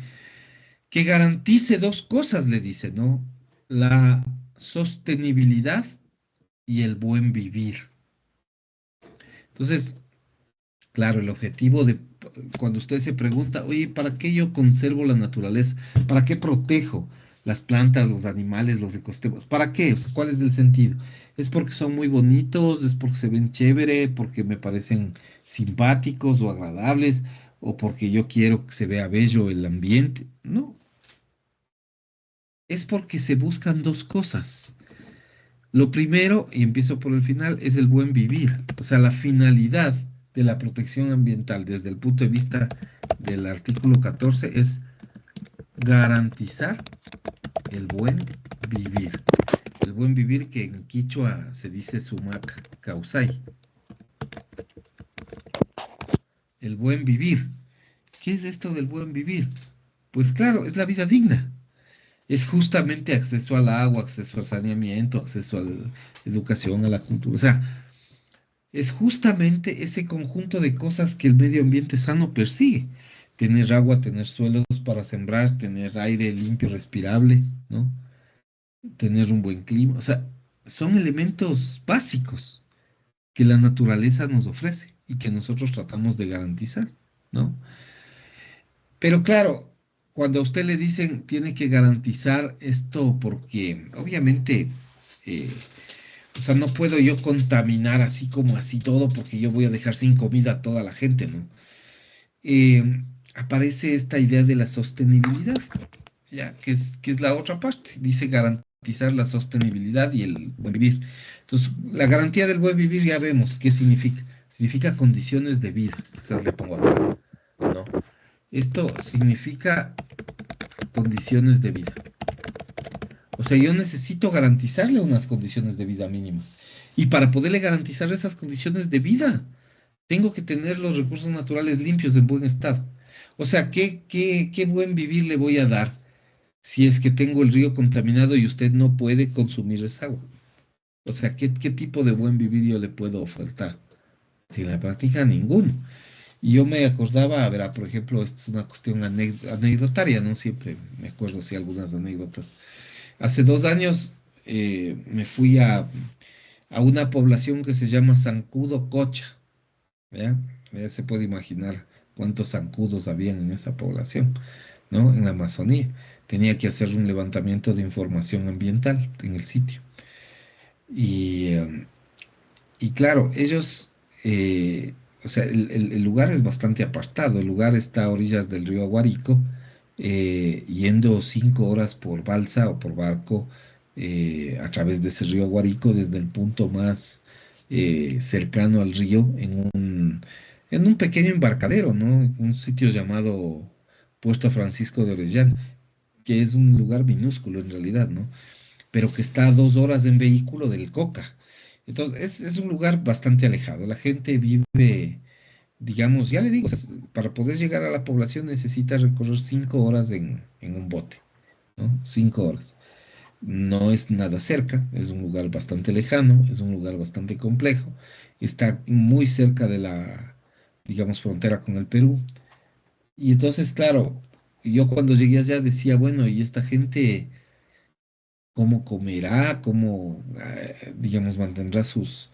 que garantice dos cosas, le dice, ¿no? La sostenibilidad y el buen vivir. Entonces, claro, el objetivo de cuando usted se pregunta, oye, ¿para qué yo conservo la naturaleza? ¿Para qué protejo las plantas, los animales, los ecosistemas? ¿Para qué? O sea, ¿cuál es el sentido? ¿Es porque son muy bonitos? ¿Es porque se ven chévere? ¿Porque me parecen simpáticos o agradables? ¿O porque yo quiero que se vea bello el ambiente? No, es porque se buscan dos cosas. Lo primero, y empiezo por el final, es el buen vivir. O sea, la finalidad de la protección ambiental desde el punto de vista del artículo 14 es garantizar el buen vivir. El buen vivir que en quichua se dice sumac causai. El buen vivir. ¿Qué es esto del buen vivir? Pues claro, es la vida digna. Es justamente acceso al agua, acceso al saneamiento, acceso a la educación, a la cultura. O sea, es justamente ese conjunto de cosas que el medio ambiente sano persigue. Tener agua, tener suelos para sembrar, tener aire limpio, respirable, ¿no? Tener un buen clima. O sea, son elementos básicos que la naturaleza nos ofrece y que nosotros tratamos de garantizar, ¿no? Pero claro, cuando a usted le dicen tiene que garantizar esto porque obviamente eh, o sea, no puedo yo contaminar así como así todo porque yo voy a dejar sin comida a toda la gente, ¿no? Aparece esta idea de la sostenibilidad, ya, que es la otra parte. Dice garantizar garantizar la sostenibilidad y el buen vivir. Entonces, la garantía del buen vivir ya vemos qué significa. Significa condiciones de vida. Quizás le pongo acá, ¿no? Esto significa condiciones de vida. O sea, yo necesito garantizarle unas condiciones de vida mínimas. Y para poderle garantizar esas condiciones de vida, tengo que tener los recursos naturales limpios en buen estado. O sea, ¿qué buen vivir le voy a dar si es que tengo el río contaminado y usted no puede consumir esa agua? O sea, ¿qué tipo de buen vivir yo le puedo ofertar? En la práctica, ninguno. Y yo me acordaba, verá, por ejemplo, esta es una cuestión anecdotaria, ¿no? Siempre me acuerdo, sí, algunas anécdotas. Hace 2 años me fui a una población que se llama Zancudo Cocha, ¿ya? Ya se puede imaginar cuántos zancudos habían en esa población, ¿no? En la Amazonía. Tenía que hacer un levantamiento de información ambiental en el sitio. Y, y claro, ellos, o sea, el lugar es bastante apartado. El lugar está a orillas del río Aguarico, yendo 5 horas por balsa o por barco a través de ese río Aguarico desde el punto más cercano al río en un pequeño embarcadero, ¿no? Un sitio llamado Puerto Francisco de Orellana, que es un lugar minúsculo en realidad, ¿no? Pero que está a 2 horas en vehículo del Coca. Entonces, es un lugar bastante alejado. La gente vive, digamos, ya le digo, o sea, para poder llegar a la población necesita recorrer 5 horas en un bote, ¿no? 5 horas. No es nada cerca, es un lugar bastante lejano, es un lugar bastante complejo. Está muy cerca de la, digamos, frontera con el Perú. Y entonces, claro, yo cuando llegué allá decía, bueno, ¿y esta gente cómo comerá? ¿Cómo, digamos, mantendrá sus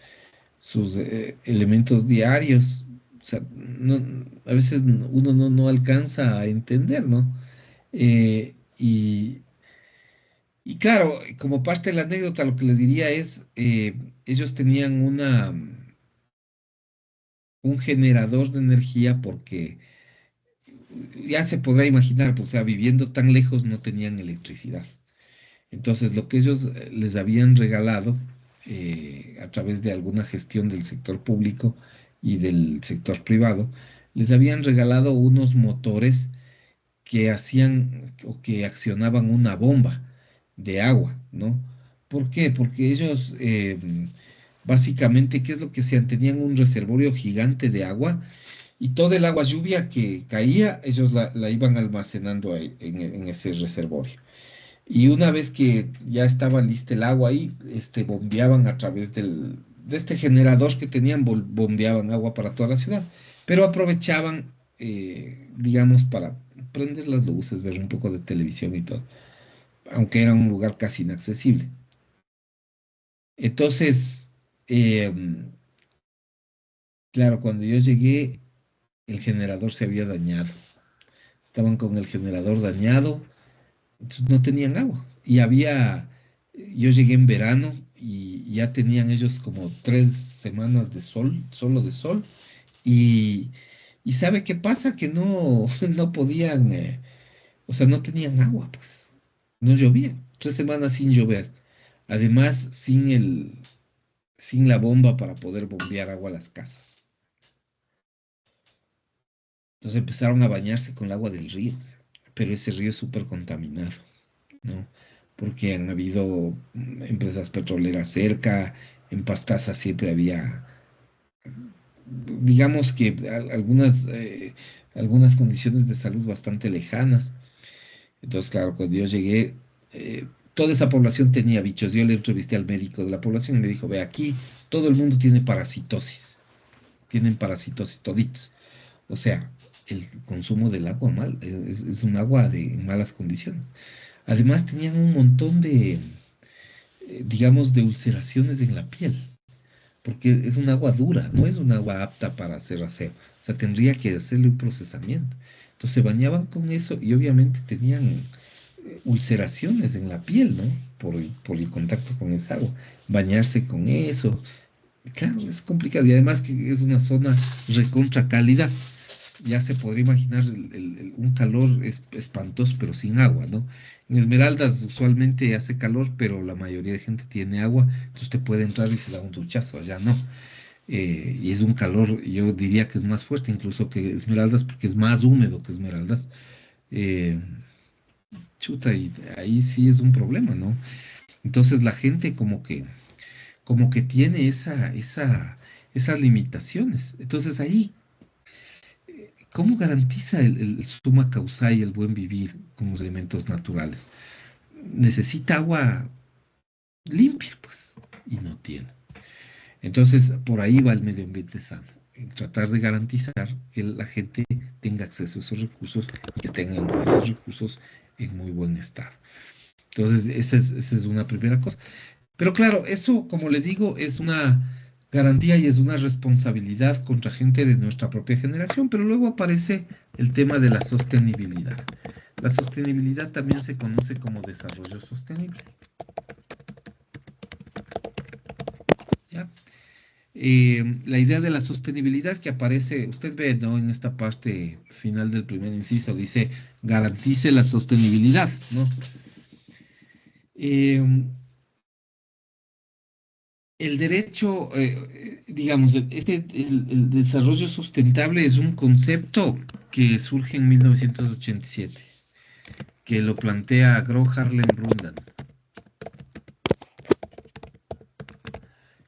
elementos diarios? O sea, a veces uno no alcanza a entender, ¿no? Y claro, como parte de la anécdota, lo que le diría es, ellos tenían un generador de energía porque ya se podrá imaginar, pues, o sea, viviendo tan lejos no tenían electricidad. Entonces, lo que ellos les habían regalado a través de alguna gestión del sector público y del sector privado, les habían regalado unos motores que hacían o que accionaban una bomba de agua, ¿no? ¿Por qué? Porque ellos, básicamente, ¿qué es lo que hacían? Tenían un reservorio gigante de agua y toda el agua lluvia que caía, ellos la iban almacenando ahí, en ese reservorio. Y una vez que ya estaba lista el agua ahí, bombeaban a través de este generador que tenían, bombeaban agua para toda la ciudad, pero aprovechaban, digamos, para prender las luces, ver un poco de televisión y todo, aunque era un lugar casi inaccesible. Entonces, claro, cuando yo llegué, el generador se había dañado. Estaban con el generador dañado. Entonces no tenían agua. Yo llegué en verano y ya tenían ellos como 3 semanas de sol, solo de sol. Y, y ¿sabe qué pasa? Que no, no podían, o sea, no tenían agua, pues. No llovía. 3 semanas sin llover. Además, sin la bomba para poder bombear agua a las casas. Entonces empezaron a bañarse con el agua del río, pero ese río es súper contaminado, ¿no? Porque han habido empresas petroleras cerca, en Pastaza siempre había, digamos que algunas condiciones de salud bastante lejanas. Entonces, claro, cuando yo llegué, toda esa población tenía bichos. Yo le entrevisté al médico de la población y me dijo, ve, aquí todo el mundo tienen parasitosis toditos. O sea, el consumo del agua mal, es un agua en malas condiciones. Además, tenían un montón digamos, de ulceraciones en la piel, porque es un agua dura, no es un agua apta para hacer aseo. O sea, tendría que hacerle un procesamiento. Entonces se bañaban con eso y obviamente tenían ulceraciones en la piel, ¿no? Por el contacto con esa agua. Bañarse con eso, claro, es complicado. Y además que es una zona recontra cálida. ya se podría imaginar un calor espantoso, pero sin agua, ¿no? En Esmeraldas usualmente hace calor, pero la mayoría de gente tiene agua, entonces usted puede entrar y se da un duchazo, allá no. Y es un calor, yo diría que es más fuerte incluso que Esmeraldas, porque es más húmedo que Esmeraldas. Eh, chuta, y ahí sí es un problema, ¿no? Entonces la gente como que tiene esas limitaciones. Entonces ahí, ¿cómo garantiza el summa causa y el buen vivir con los elementos naturales? Necesita agua limpia, pues, y no tiene. Entonces, por ahí va el medio ambiente sano, en tratar de garantizar que la gente tenga acceso a esos recursos y que tengan esos recursos en muy buen estado. Entonces, esa es una primera cosa. Pero claro, eso, como le digo, es una garantía y es una responsabilidad contra gente de nuestra propia generación, pero luego aparece el tema de la sostenibilidad. La sostenibilidad también se conoce como desarrollo sostenible. ¿Ya? La idea de la sostenibilidad que aparece, usted ve, ¿no? En esta parte final del primer inciso, dice garantice la sostenibilidad, ¿no? Eh, el derecho, digamos, el desarrollo sustentable es un concepto que surge en 1987, que lo plantea Gro Harlem Brundtland.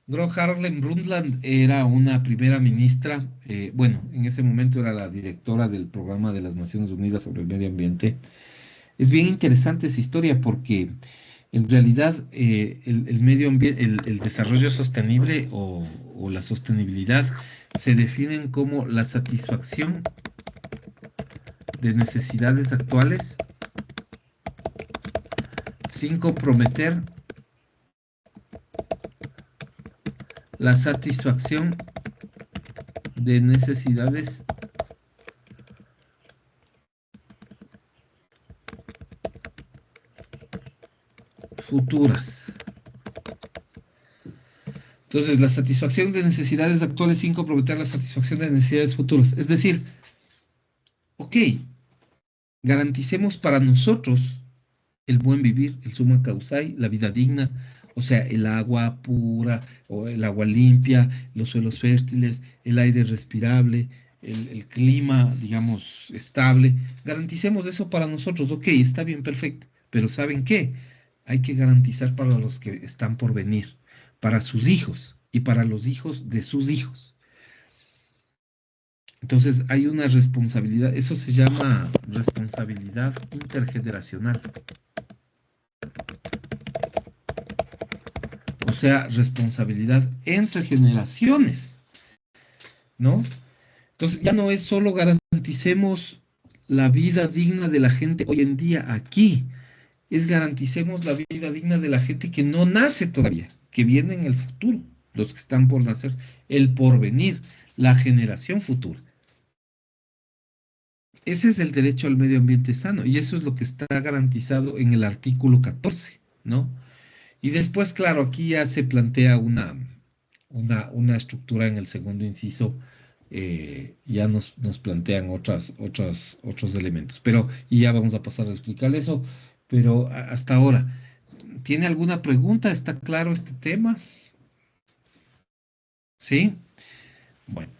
Gro Harlem Brundtland era una primera ministra, bueno, en ese momento era la directora del Programa de las Naciones Unidas sobre el Medio Ambiente. Es bien interesante esa historia porque en realidad el medio ambiente, el desarrollo sostenible o la sostenibilidad se definen como la satisfacción de necesidades actuales sin comprometer la satisfacción de necesidades futuras. Entonces, la satisfacción de necesidades actuales sin comprometer la satisfacción de necesidades futuras. Es decir, ok, garanticemos para nosotros el buen vivir, el summa causai, la vida digna, o sea, el agua pura o el agua limpia, los suelos fértiles, el aire respirable, el clima, digamos, estable. Garanticemos eso para nosotros, ok, está bien, perfecto, pero ¿saben qué? Hay que garantizar para los que están por venir, para sus hijos y para los hijos de sus hijos. Entonces hay una responsabilidad, eso se llama responsabilidad intergeneracional. O sea, responsabilidad entre generaciones, ¿no? Entonces ya no es solo garanticemos la vida digna de la gente hoy en día aquí, es garanticemos la vida digna de la gente que no nace todavía, que viene en el futuro, los que están por nacer, el porvenir, la generación futura. Ese es el derecho al medio ambiente sano y eso es lo que está garantizado en el artículo 14, ¿no? Y después, claro, aquí ya se plantea una estructura en el segundo inciso, ya nos plantean otros elementos. Pero, y ya vamos a pasar a explicar eso, pero hasta ahora, ¿tiene alguna pregunta? ¿Está claro este tema? ¿Sí? Bueno.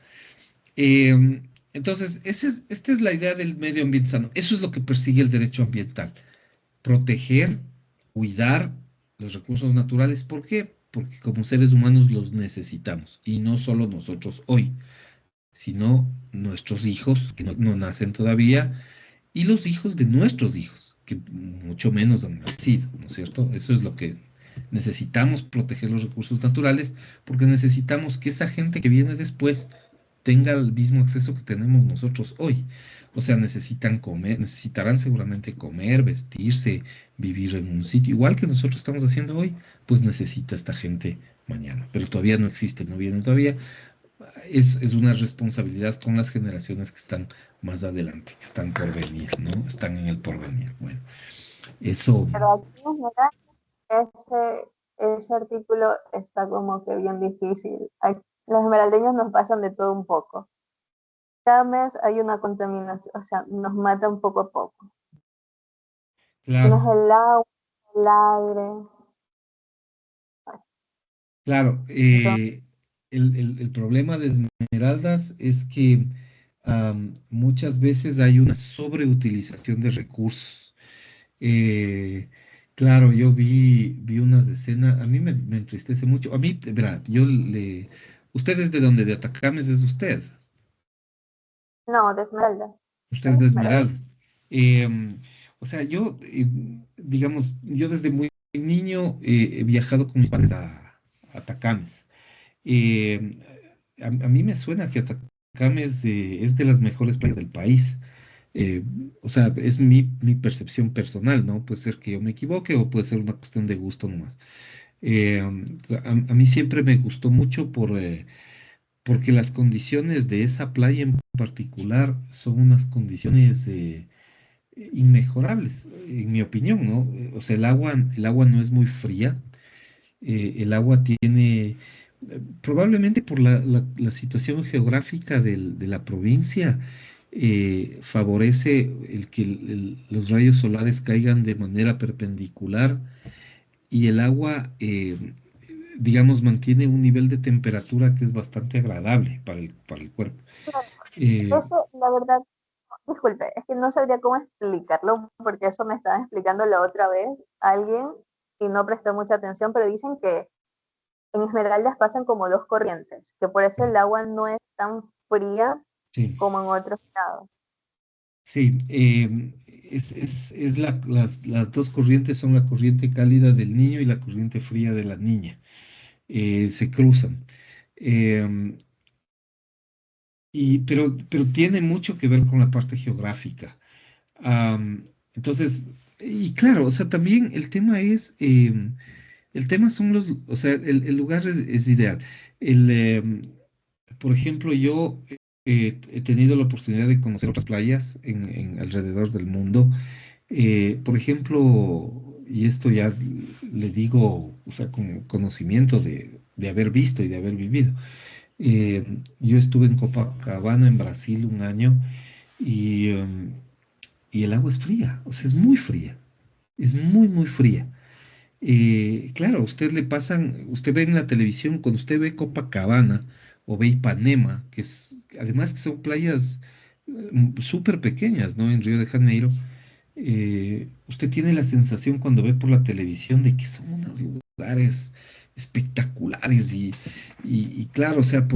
Entonces, esta es la idea del medio ambiente sano. Eso es lo que persigue el derecho ambiental. Proteger, cuidar los recursos naturales. ¿Por qué? Porque como seres humanos los necesitamos. Y no solo nosotros hoy, sino nuestros hijos, que no nacen todavía, y los hijos de nuestros hijos, que mucho menos han nacido, ¿no es cierto? Eso es lo que necesitamos, proteger los recursos naturales, porque necesitamos que esa gente que viene después tenga el mismo acceso que tenemos nosotros hoy. O sea, necesitan comer, necesitarán seguramente comer, vestirse, vivir en un sitio, igual que nosotros estamos haciendo hoy, pues necesita esta gente mañana. Pero todavía no existe, no viene todavía. Es una responsabilidad con las generaciones que están más adelante, que están por venir, ¿no? Están en el porvenir. Bueno, eso, Pero aquí en general, ese artículo está como que bien difícil. Los esmeraldeños nos pasan de todo un poco. cada mes hay una contaminación, o sea, nos matan poco a poco. No Claro, es el agua, el aire. claro. Entonces, El problema de Esmeraldas es que muchas veces hay una sobreutilización de recursos. Eh, claro, yo vi unas escenas, a mí me entristece mucho. A mí, verá, ¿usted es de dónde? ¿De Atacames es usted? no, de Esmeraldas. Usted Soy es de de Esmeraldas. Esmeralda. O sea, yo, digamos, yo desde muy niño he viajado con mis padres a Atacames. Eh, a mí me suena que Atacames es de las mejores playas del país. Eh, o sea, es mi percepción personal, ¿no? Puede ser que yo me equivoque o puede ser una cuestión de gusto nomás. Eh, a mí siempre me gustó mucho porque las condiciones de esa playa en particular son unas condiciones inmejorables, en mi opinión, ¿no? O sea, el agua no es muy fría, el agua tiene, probablemente por la situación geográfica de la provincia, favorece el que los rayos solares caigan de manera perpendicular y el agua, digamos, mantiene un nivel de temperatura que es bastante agradable para el cuerpo. Eh, Eso, la verdad, disculpe, es que no sabría cómo explicarlo, porque eso me estaba explicando la otra vez alguien y no presté mucha atención, pero dicen que en Esmeraldas pasan como dos corrientes, que por eso el agua no es tan fría sí. como en otros lados. Sí, las dos corrientes son la corriente cálida del niño y la corriente fría de la niña. Se cruzan. Em, pero tiene mucho que ver con la parte geográfica. Entonces, y claro, o sea, también el tema son o sea, el lugar es ideal. El, em, por ejemplo, yo he tenido la oportunidad de conocer otras playas en alrededor del mundo. Por ejemplo, y esto ya le digo, o sea, con conocimiento de haber visto y de haber vivido. Yo estuve en Copacabana, en Brasil, un año y el agua es fría, o sea, es muy fría, es muy, muy fría. Claro, usted ve en la televisión, cuando usted ve Copacabana o ve Ipanema, además que son playas súper pequeñas, ¿no? En Río de Janeiro, usted tiene la sensación cuando ve por la televisión de que son unos lugares espectaculares y claro, o sea,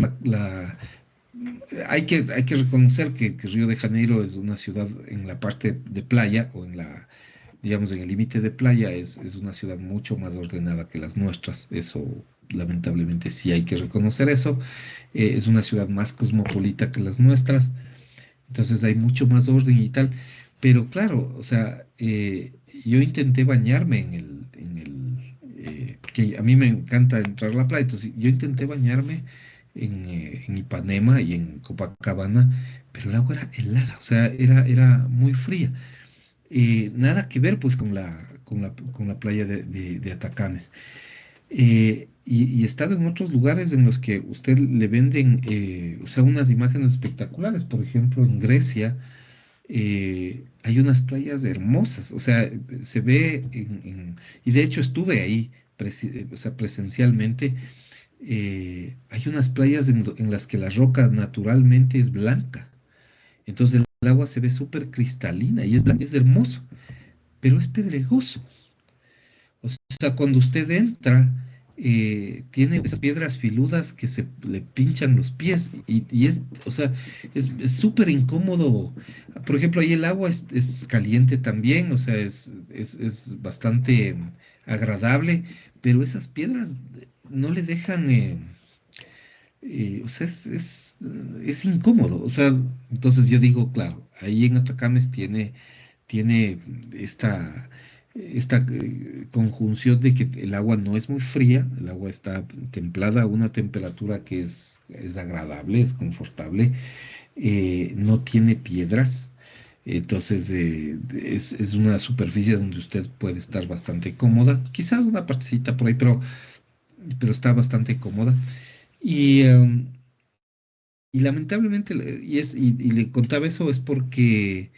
hay que reconocer que Río de Janeiro es una ciudad en la parte de playa o digamos, en el límite de playa es una ciudad mucho más ordenada que las nuestras. Eso, lamentablemente, sí hay que reconocer eso. Es una ciudad más cosmopolita que las nuestras. Entonces hay mucho más orden y tal. Pero claro, o sea, yo intenté bañarme porque a mí me encanta entrar a la playa, entonces yo intenté bañarme en Ipanema y en Copacabana, pero el agua era helada, o sea, era muy fría. Nada que ver pues con la playa de Atacames. Y he estado en otros lugares en los que usted le venden, o sea, unas imágenes espectaculares. Por ejemplo, en Grecia hay unas playas hermosas, o sea, se ve y de hecho estuve ahí, o sea, presencialmente. Hay unas playas en las que la roca naturalmente es blanca. Entonces el agua se ve súper cristalina y es hermoso, pero es pedregoso. O sea, cuando usted entra, tiene esas piedras filudas que se le pinchan los pies y o sea, es súper incómodo. Por ejemplo, ahí el agua es caliente también, o sea, es bastante agradable, pero esas piedras no le dejan, o sea, es incómodo. O sea, entonces yo digo, claro, ahí en Atacames tiene esta conjunción de que el agua no es muy fría, el agua está templada a una temperatura que es agradable, es confortable, no tiene piedras, entonces es una superficie donde usted puede estar bastante cómoda, quizás una partecita por ahí, pero está bastante cómoda. Y y lamentablemente, y le contaba eso es porque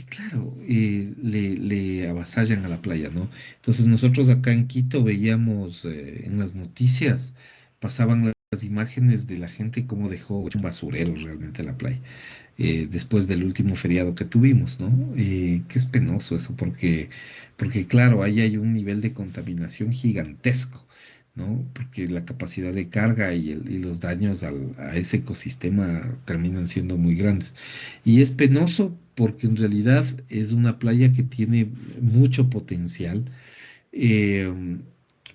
claro, le avasallan a la playa, ¿no? Entonces nosotros acá en Quito veíamos en las noticias, pasaban las imágenes de la gente cómo dejó hecho un basurero realmente la playa, después del último feriado que tuvimos, ¿no? Que es penoso eso, porque claro, ahí hay un nivel de contaminación gigantesco, ¿no? Porque la capacidad de carga y los daños a ese ecosistema terminan siendo muy grandes. Y es penoso porque en realidad es una playa que tiene mucho potencial. Eh,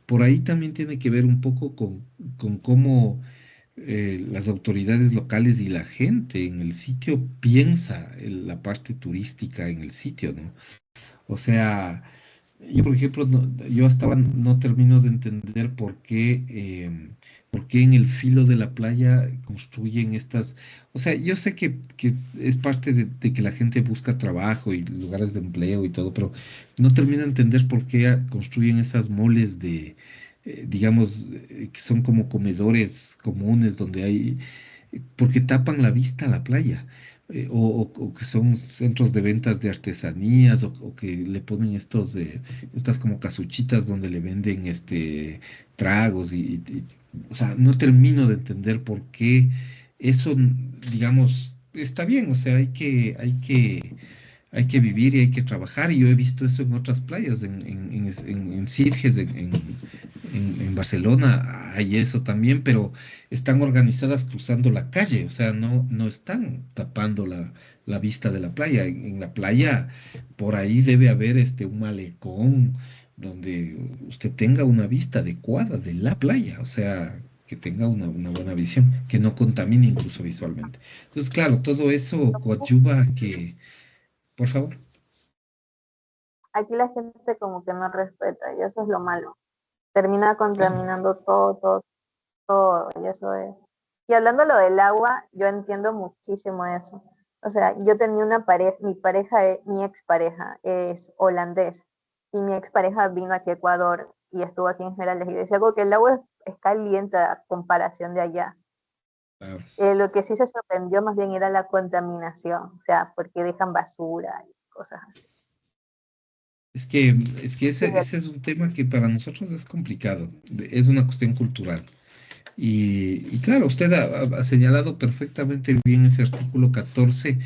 por ahí también tiene que ver un poco con cómo las autoridades locales y la gente en el sitio piensa en la parte turística en el sitio, ¿no? O sea, yo por ejemplo, yo hasta ahora no termino de entender por qué en el filo de la playa construyen estas, o sea, yo sé que es parte de que la gente busca trabajo y lugares de empleo y todo, pero no termino de entender por qué construyen esas moles digamos, que son como comedores comunes donde hay porque tapan la vista a la playa, o que son centros de ventas de artesanías, o que le ponen estas como casuchitas donde le venden tragos, o sea, no termino de entender por qué eso, digamos, está bien, o sea, hay que vivir y hay que trabajar, y yo he visto eso en otras playas, en Sitges, en Barcelona hay eso también, pero están organizadas cruzando la calle, o sea, no están tapando la vista de la playa. En la playa, por ahí debe haber un malecón donde usted tenga una vista adecuada de la playa, o sea, que tenga una buena visión, que no contamine incluso visualmente. Entonces, claro, todo eso coadyuva a que, por favor. Aquí la gente como que no respeta y eso es lo malo. Termina Claro. contaminando todo, todo, todo y eso es. Y hablando lo del agua, yo entiendo muchísimo eso. O sea, yo tenía una pareja, mi expareja es holandés y mi expareja vino aquí a Ecuador y estuvo aquí en Esmeraldas y decía algo que el agua es caliente a comparación de allá. Claro. Lo que sí se sorprendió más bien era la contaminación, o sea, porque dejan basura y cosas así. Es que ese es un tema que para nosotros es complicado, es una cuestión cultural. Y claro, usted ha señalado perfectamente bien ese artículo 14.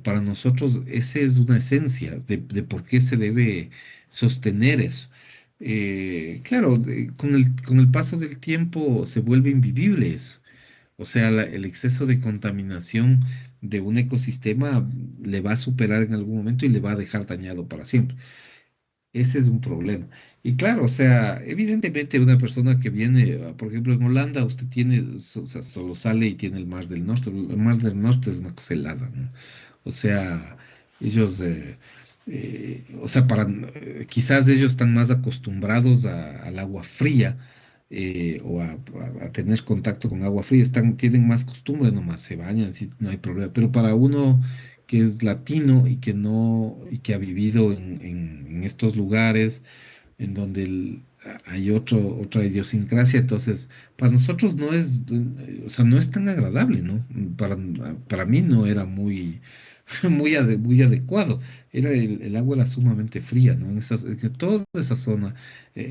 Para nosotros esa es una esencia de por qué se debe sostener eso. Claro, con el paso del tiempo se vuelve invivible eso. O sea, el exceso de contaminación de un ecosistema le va a superar en algún momento y le va a dejar dañado para siempre. Ese es un problema. Y claro, o sea, evidentemente una persona que viene, por ejemplo, en Holanda, usted tiene, o sea, solo sale y tiene el Mar del Norte. El Mar del Norte es una cosa helada, ¿no? O sea, ellos, o sea, quizás ellos están más acostumbrados al agua fría, o a tener contacto con agua fría, tienen más costumbre nomás, se bañan, sí, no hay problema. Pero para uno que es latino y que no, y que ha vivido en estos lugares en donde hay otra idiosincrasia, entonces para nosotros no es, o sea, no es tan agradable, ¿no? Para mí no era muy adecuado. El agua era sumamente fría, ¿no? En toda esa zona,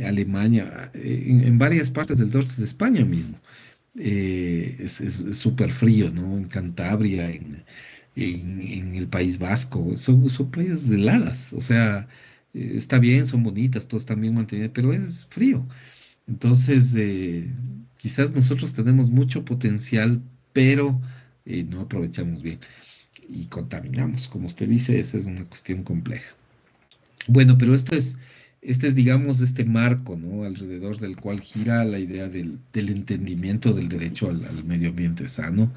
Alemania, en varias partes del norte de España mismo, es súper frío, ¿no? En Cantabria, en el País Vasco, son playas heladas, o sea, está bien, son bonitas, todos están bien mantenidas, pero es frío. Entonces, quizás nosotros tenemos mucho potencial, pero no aprovechamos bien y contaminamos. Como usted dice, esa es una cuestión compleja. Bueno, pero este es, digamos, este marco, ¿no? Alrededor del cual gira la idea del entendimiento del derecho al medio ambiente sano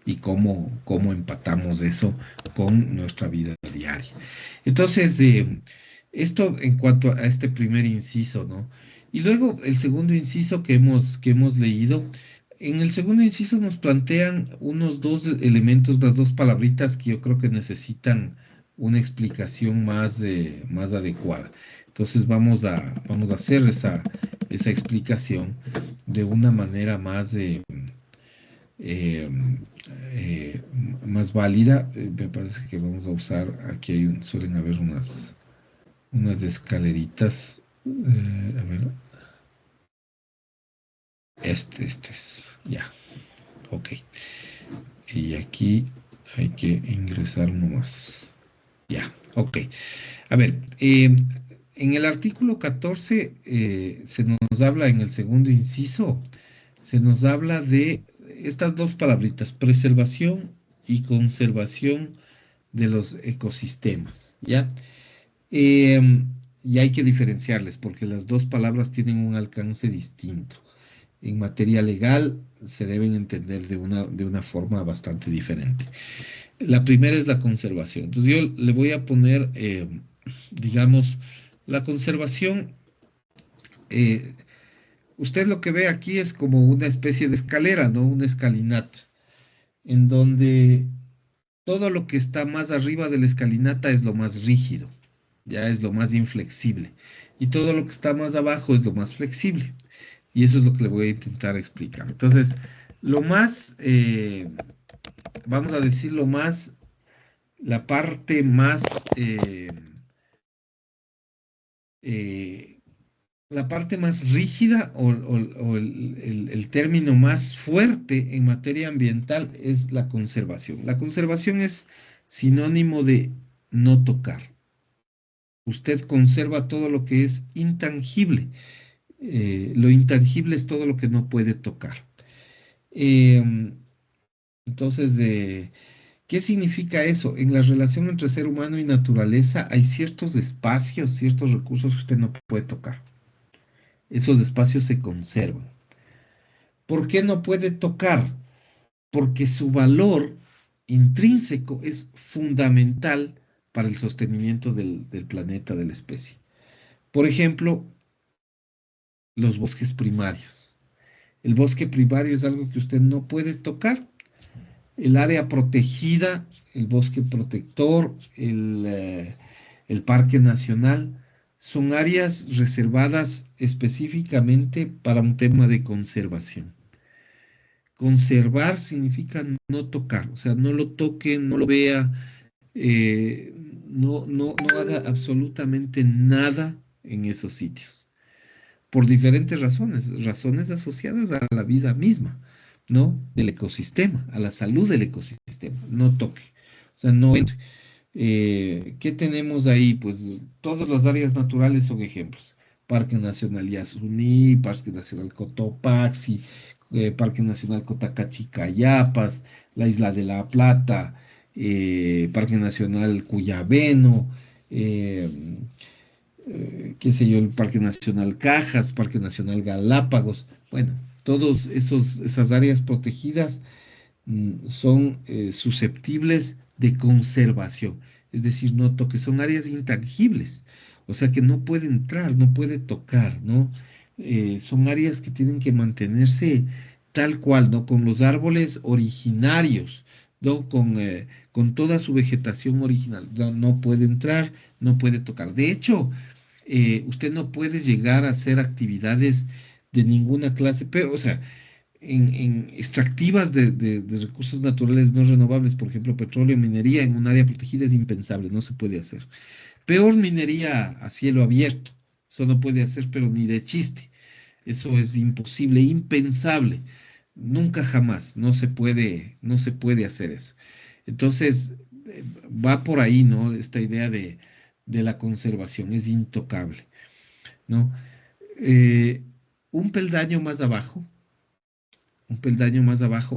y cómo empatamos eso con nuestra vida diaria. Entonces, esto en cuanto a este primer inciso, ¿no? Y luego el segundo inciso que hemos leído. En el segundo inciso nos plantean unos dos elementos, las dos palabritas que yo creo que necesitan una explicación más adecuada. Entonces vamos a hacer esa explicación de una manera eh, más válida. Me parece que vamos a usar, aquí suelen haber unas escaleritas. A ver, este es, ya, ok. Y aquí hay que ingresar uno más. Ya, ok. A ver, en el artículo 14 se nos habla en el segundo inciso, se nos habla de estas dos palabritas, preservación y conservación de los ecosistemas, ¿ya? Y hay que diferenciarles porque las dos palabras tienen un alcance distinto. En materia legal se deben entender de una forma bastante diferente. La primera es la conservación. Entonces yo le voy a poner, digamos, la conservación. eh, Usted lo que ve aquí es como una especie de escalera, ¿no? Una escalinata, en donde todo lo que está más arriba de la escalinata es lo más rígido, ya es lo más inflexible. Y todo lo que está más abajo es lo más flexible. Y eso es lo que le voy a intentar explicar. Entonces, lo más, vamos a decir, la parte más, eh, la parte más rígida o el término más fuerte en materia ambiental es la conservación. La conservación es sinónimo de no tocar. Usted conserva todo lo que es intangible. Lo intangible es todo lo que no puede tocar. Em, entonces, ¿qué significa eso? En la relación entre ser humano y naturaleza hay ciertos espacios, ciertos recursos que usted no puede tocar. Esos espacios se conservan. ¿Por qué no puede tocar? Porque su valor intrínseco es fundamental para el sostenimiento del planeta, de la especie. Por ejemplo, los bosques primarios. El bosque primario es algo que usted no puede tocar. El área protegida, el bosque protector, el parque nacional, son áreas reservadas específicamente para un tema de conservación. Conservar significa no tocar, o sea, no lo toque, no lo vea, eh, no haga absolutamente nada en esos sitios, por diferentes razones, razones asociadas a la vida misma, ¿no? Del ecosistema, a la salud del ecosistema, no toque, o sea, no entre. ¿Qué tenemos ahí? Pues todas las áreas naturales son ejemplos. Parque Nacional Yasuní, Parque Nacional Cotopaxi, Parque Nacional Cotacachi-Cayapas, la Isla de la Plata, Parque Nacional Cuyabeno, eh, qué sé yo, el Parque Nacional Cajas, Parque Nacional Galápagos. Bueno, todas esas áreas protegidas son susceptibles de conservación, es decir, no toque, son áreas intangibles, o sea que no puede entrar, no puede tocar, ¿no? Son áreas que tienen que mantenerse tal cual, ¿no? Con los árboles originarios, ¿no? Con toda su vegetación original, no, no puede entrar, no puede tocar. De hecho, usted no puede llegar a hacer actividades de ninguna clase, pero, o sea, en extractivas de recursos naturales no renovables, por ejemplo, petróleo, minería en un área protegida es impensable, no se puede hacer. Peor minería a cielo abierto, eso no puede hacer, pero ni de chiste. Eso es imposible, impensable. Nunca jamás, no se puede hacer eso. Entonces, va por ahí, ¿no? Esta idea de la conservación es intocable, ¿no? Eh, un peldaño más abajo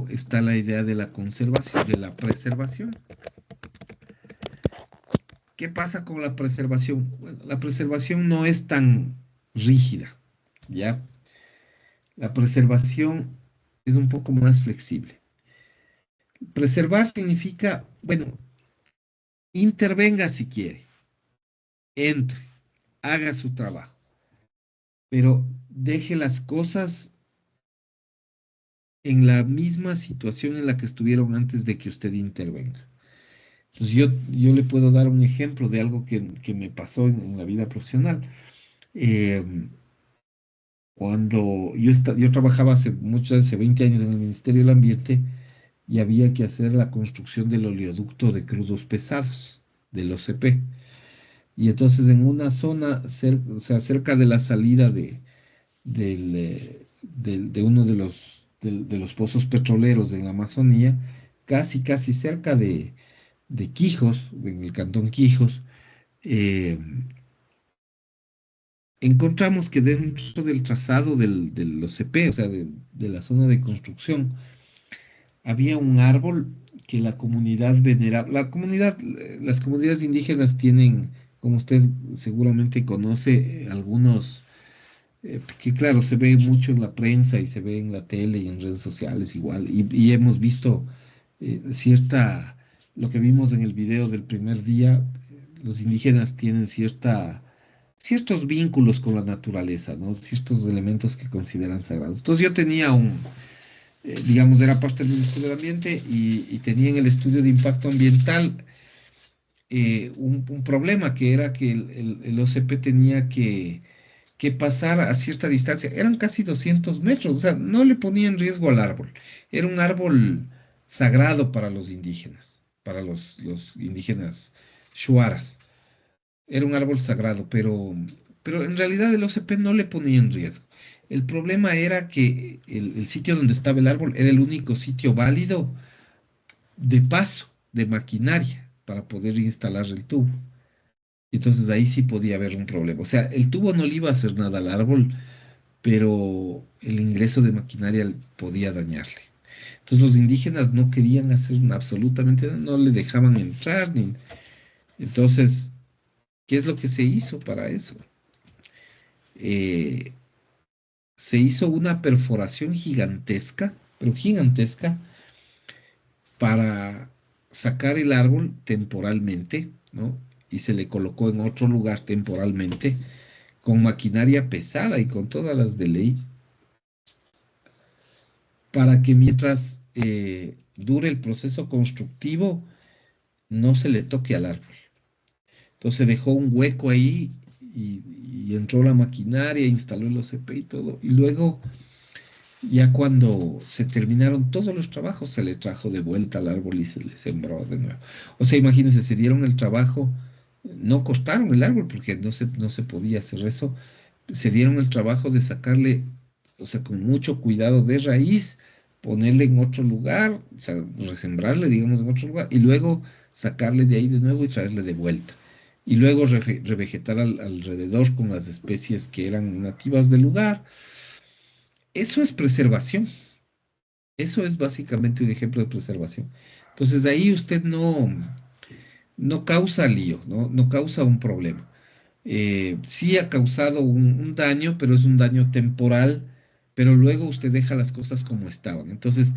está la idea de la conservación, de la preservación. ¿Qué pasa con la preservación? Bueno, la preservación no es tan rígida, ¿ya? La preservación es un poco más flexible. Preservar significa, bueno, intervenga si quiere, entre, haga su trabajo, pero deje las cosas en la misma situación en la que estuvieron antes de que usted intervenga. Pues yo le puedo dar un ejemplo de algo que me pasó en la vida profesional. Eh, Cuando yo trabajaba hace 20 años en el Ministerio del Ambiente y había que hacer la construcción del oleoducto de crudos pesados, del OCP. Y entonces en una zona, o sea, cerca de la salida de uno de los pozos petroleros en la Amazonía, casi cerca de Quijos, en el cantón Quijos, eh, encontramos que dentro del trazado del OCP, o sea, de la zona de construcción, había un árbol que la comunidad veneraba. Las comunidades indígenas tienen, como usted seguramente conoce, algunos, que claro, se ve mucho en la prensa y se ve en la tele y en redes sociales igual, y hemos visto lo que vimos en el video del primer día, los indígenas tienen ciertos vínculos con la naturaleza, ¿no? Ciertos elementos que consideran sagrados. Entonces yo tenía digamos, era parte del Ministerio del Ambiente y tenía en el estudio de impacto ambiental un problema que era que el OCP tenía que pasar a cierta distancia. Eran casi 200 metros, o sea, no le ponía en riesgo al árbol. Era un árbol sagrado para los indígenas, para los indígenas shuaras. Era un árbol sagrado, pero en realidad el OCP no le ponía en riesgo. El problema era que el sitio donde estaba el árbol era el único sitio válido de paso de maquinaria para poder instalar el tubo. Entonces ahí sí podía haber un problema. O sea, el tubo no le iba a hacer nada al árbol, pero el ingreso de maquinaria podía dañarle. Entonces los indígenas no querían hacer absolutamente nada, no le dejaban entrar. Entonces, ¿qué es lo que se hizo para eso? Eh, Se hizo una perforación gigantesca, pero gigantesca, para sacar el árbol temporalmente, ¿no? Y se le colocó en otro lugar temporalmente, con maquinaria pesada y con todas las de ley, para que mientras dure el proceso constructivo, no se le toque al árbol. Entonces dejó un hueco ahí y entró la maquinaria, instaló el OCP y todo, y luego ya cuando se terminaron todos los trabajos, se le trajo de vuelta al árbol y se le sembró de nuevo. O sea, imagínense, se dieron el trabajo, no cortaron el árbol porque no se podía hacer eso, se dieron el trabajo de sacarle, o sea, con mucho cuidado de raíz, ponerle en otro lugar, o sea, resembrarle, digamos, en otro lugar, y luego sacarle de ahí de nuevo y traerle de vuelta. Y luego revegetar alrededor con las especies que eran nativas del lugar. Eso es preservación. Eso es básicamente un ejemplo de preservación. Entonces ahí usted no causa lío, no causa un problema. Sí ha causado un daño, pero es un daño temporal, pero luego usted deja las cosas como estaban. Entonces,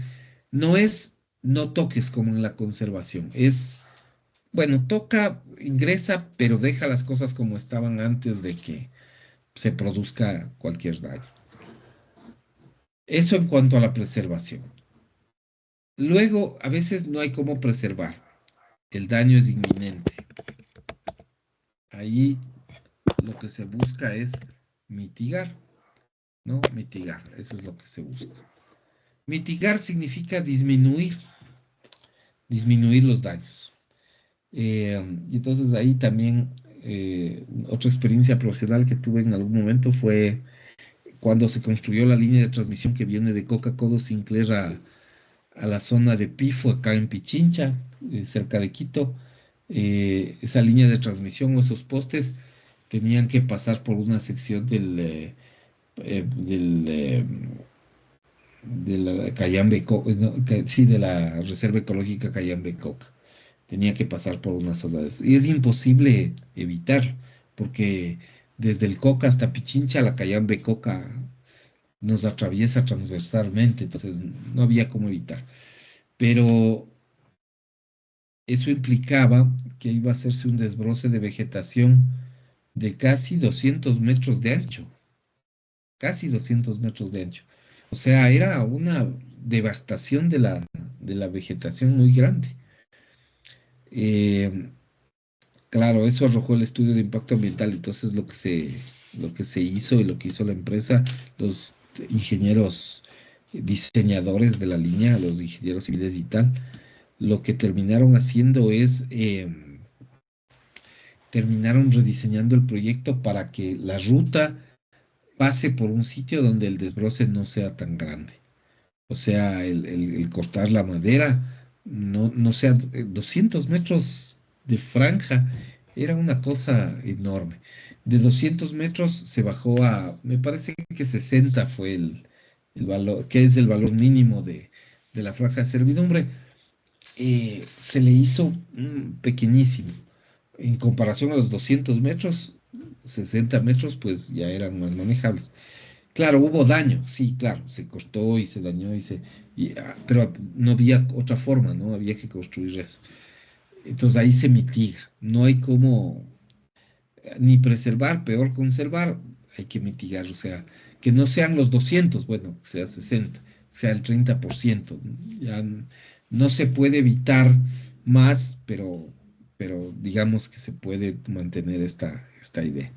no toques como en la conservación, bueno, toca, ingresa, pero deja las cosas como estaban antes de que se produzca cualquier daño. Eso en cuanto a la preservación. Luego, a veces no hay cómo preservar. El daño es inminente. Ahí lo que se busca es mitigar, ¿no? Mitigar, eso es lo que se busca. Mitigar significa disminuir los daños. Y entonces ahí también otra experiencia profesional que tuve en algún momento fue cuando se construyó la línea de transmisión que viene de Coca-Cola Sinclair a la zona de Pifo, acá en Pichincha, cerca de Quito. Esa línea de transmisión o esos postes tenían que pasar por una sección de la Cayambe, no, sí, de la Reserva Ecológica Cayambe Coca. Tenía que pasar por una zona de esas. Y es imposible evitar, porque desde el Coca hasta Pichincha, la Cayambe Coca nos atraviesa transversalmente, entonces no había cómo evitar. Pero eso implicaba que iba a hacerse un desbroce de vegetación de casi 200 metros de ancho, casi 200 metros de ancho. O sea, era una devastación de la vegetación muy grande. Eh, claro, eso arrojó el estudio de impacto ambiental, entonces lo que se lo que se hizo y lo que hizo la empresa, los ingenieros diseñadores de la línea, los ingenieros civiles y tal, lo que terminaron haciendo es, terminaron rediseñando el proyecto para que la ruta pase por un sitio donde el desbroce no sea tan grande. O sea, el cortar la madera, no sea 200 metros de franja, era una cosa enorme. De 200 metros se bajó a, me parece que 60 fue el valor, que es el valor mínimo de la franja de servidumbre. Se le hizo pequeñísimo. En comparación a los 200 metros, 60 metros, pues ya eran más manejables. Claro, hubo daño, sí, claro, se cortó y se dañó pero no había otra forma, ¿no? Había que construir eso. Entonces ahí se mitiga. No hay como ni preservar, peor conservar, hay que mitigar, o sea, que no sean los 200, bueno, que sea 60, sea el 30%. Ya no se puede evitar más, pero digamos que se puede mantener esta idea.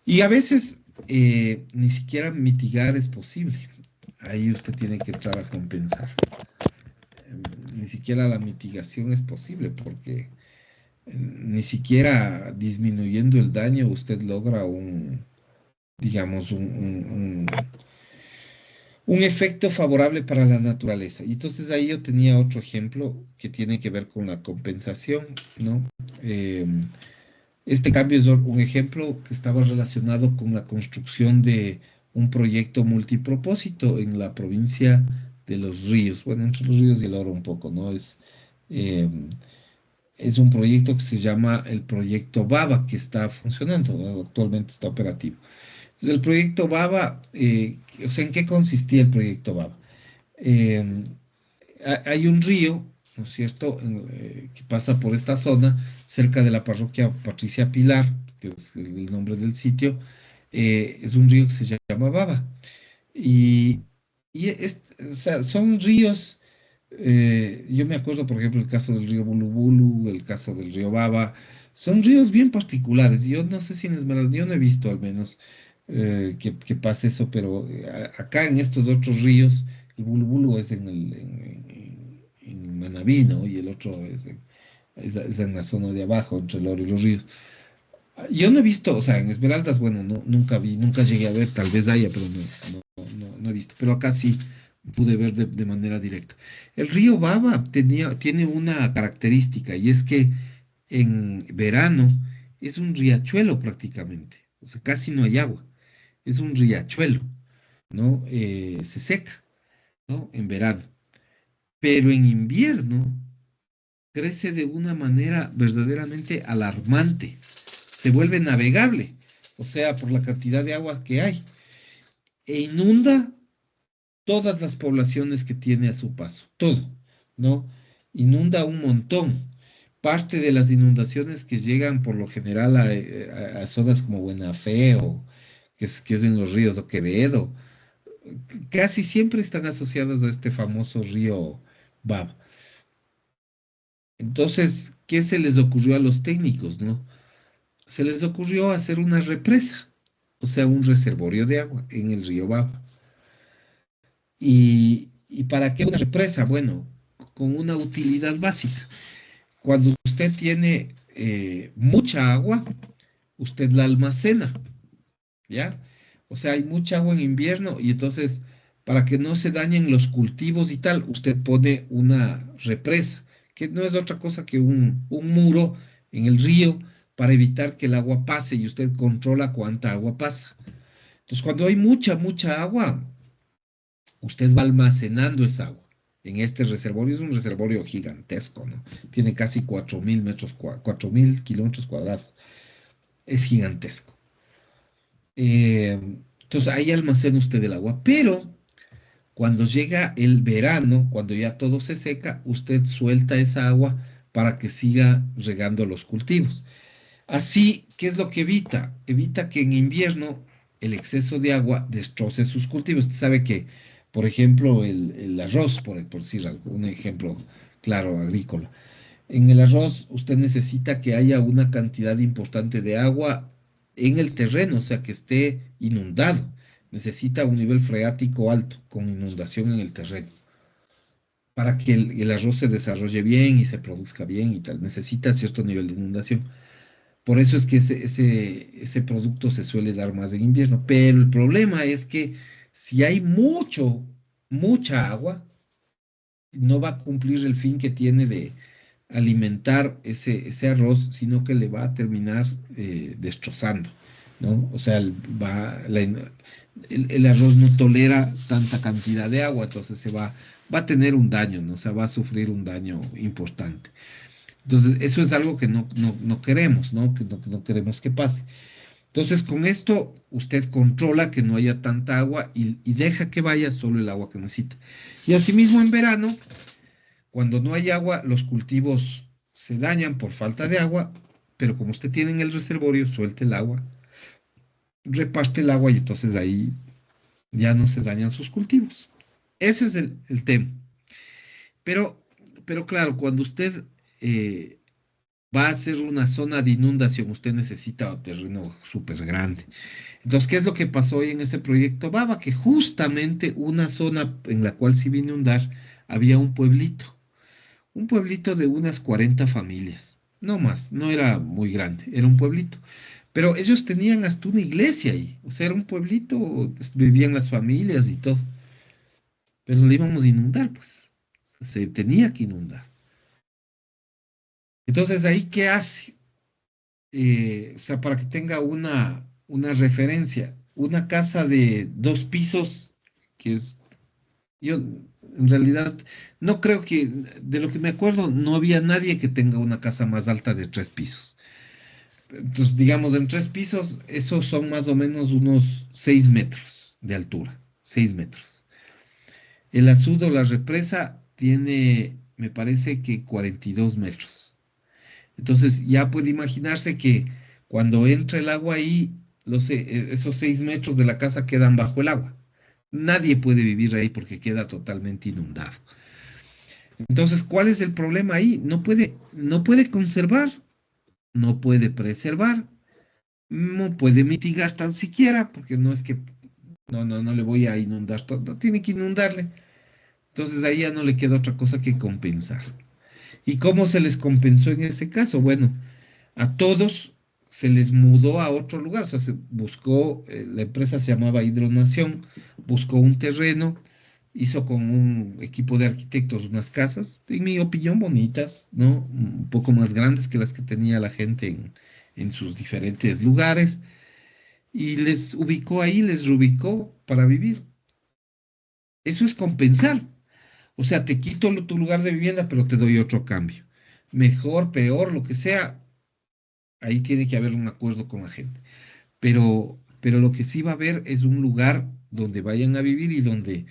Y a veces ni siquiera mitigar es posible. Ahí usted tiene que entrar a compensar. Ni siquiera la mitigación es posible porque ni siquiera disminuyendo el daño usted logra digamos, un efecto favorable para la naturaleza. Y entonces ahí yo tenía otro ejemplo que tiene que ver con la compensación, ¿no? Eh, Este cambio es un ejemplo que estaba relacionado con la construcción de un proyecto multipropósito en la provincia de Los Ríos. Bueno, entre Los Ríos y el Oro un poco, ¿no? Eh, es un proyecto que se llama el proyecto BABA, que está funcionando, ¿no? Actualmente está operativo. Entonces, el proyecto BABA, o sea, ¿en qué consistía el proyecto BABA? Eh, Hay un río, ¿no es cierto?, que pasa por esta zona, cerca de la parroquia Patricia Pilar, que es el nombre del sitio. Es un río que se llama Baba. Y, o sea, son ríos, yo me acuerdo, por ejemplo, el caso del río Bulubulu, el caso del río Baba, son ríos bien particulares. Yo no sé si en Esmeralda, yo no he visto al menos que pase eso, pero acá en estos otros ríos, el Bulubulu es en Manabí, ¿no? Y el otro es en la zona de abajo, entre el Oro y los ríos. Yo no he visto, o sea, en Esmeraldas, bueno, nunca vi, nunca llegué a ver, tal vez haya, pero no he visto. Pero acá sí pude ver de manera directa. El río Baba tiene una característica y es que en verano es un riachuelo prácticamente, o sea, casi no hay agua, es un riachuelo, ¿no? Se seca, ¿no? En verano, pero en invierno crece de una manera verdaderamente alarmante, se vuelve navegable, o sea, por la cantidad de agua que hay, e inunda todas las poblaciones que tiene a su paso, todo, ¿no? Inunda un montón. Parte de las inundaciones que llegan por lo general a zonas como Buenafé o que es en los ríos de Quevedo, casi siempre están asociadas a este famoso río Bab. Entonces, ¿qué se les ocurrió a los técnicos, no? Se les ocurrió hacer una represa, o sea, un reservorio de agua en el río Baba. ¿Y para qué una represa? Bueno, con una utilidad básica. Cuando usted tiene mucha agua, usted la almacena, ¿ya? O sea, hay mucha agua en invierno y entonces, para que no se dañen los cultivos y tal, usted pone una represa, que no es otra cosa que un muro en el río para evitar que el agua pase y usted controla cuánta agua pasa. Entonces, cuando hay mucha agua, usted va almacenando esa agua. En este reservorio es un reservorio gigantesco, ¿no? Tiene casi 4.000 kilómetros cuadrados. Es gigantesco. Entonces ahí almacena usted el agua, pero cuando llega el verano, cuando ya todo se seca, usted suelta esa agua para que siga regando los cultivos. Así, ¿qué es lo que evita? Evita que en invierno el exceso de agua destroce sus cultivos. Usted sabe que, por ejemplo, el arroz, por decir un ejemplo claro, agrícola. En el arroz usted necesita que haya una cantidad importante de agua en el terreno, o sea, que esté inundado. Necesita un nivel freático alto, con inundación en el terreno, para que el arroz se desarrolle bien y se produzca bien y tal. Necesita cierto nivel de inundación. Por eso es que ese producto se suele dar más en invierno. Pero el problema es que si hay mucha agua, no va a cumplir el fin que tiene de alimentar ese arroz, sino que le va a terminar destrozando, ¿no? O sea, el arroz no tolera tanta cantidad de agua, entonces va a tener un daño, ¿no? O sea, va a sufrir un daño importante. Entonces, eso es algo que no queremos, ¿no? Que no queremos que pase. Entonces, con esto usted controla que no haya tanta agua y deja que vaya solo el agua que necesita. Y asimismo en verano, cuando no hay agua, los cultivos se dañan por falta de agua, pero como usted tiene en el reservorio, suelte el agua, reparte el agua y entonces ahí ya no se dañan sus cultivos. Ese es el tema. Pero, pero claro, cuando usted eh, va a hacer una zona de inundación, usted necesita un terreno súper grande. Entonces, ¿qué es lo que pasó hoy en ese proyecto Baba? Que justamente una zona en la cual se iba a inundar había un pueblito de unas 40 familias, no más, no era muy grande, era un pueblito. Pero ellos tenían hasta una iglesia ahí, o sea, era un pueblito, vivían las familias y todo, pero le íbamos a inundar, pues, se tenía que inundar. Entonces, ¿ahí qué hace? O sea, para que tenga una referencia, una casa de 2 pisos, que es, yo en realidad no creo que, de lo que me acuerdo, no había nadie que tenga una casa más alta de 3 pisos. Entonces, digamos, en 3 pisos, esos son más o menos unos 6 metros de altura, 6 metros. El azudo, la represa, tiene, me parece que 42 metros. Entonces, ya puede imaginarse que cuando entra el agua ahí, esos 6 metros de la casa quedan bajo el agua. Nadie puede vivir ahí porque queda totalmente inundado. Entonces, ¿cuál es el problema ahí? No puede conservar, no puede preservar, no puede mitigar tan siquiera, porque no es que no le voy a inundar todo, no tiene que inundarle. Entonces ahí ya no le queda otra cosa que compensar. ¿Y cómo se les compensó en ese caso? Bueno, a todos se les mudó a otro lugar, o sea, se buscó, la empresa se llamaba Hidronación, buscó un terreno, hizo con un equipo de arquitectos unas casas, en mi opinión, bonitas, ¿no? Un poco más grandes que las que tenía la gente en sus diferentes lugares, y les ubicó ahí, les reubicó para vivir. Eso es compensar. O sea, te quito tu lugar de vivienda, pero te doy otro cambio. Mejor, peor, lo que sea, ahí tiene que haber un acuerdo con la gente. Pero lo que sí va a haber es un lugar donde vayan a vivir y donde,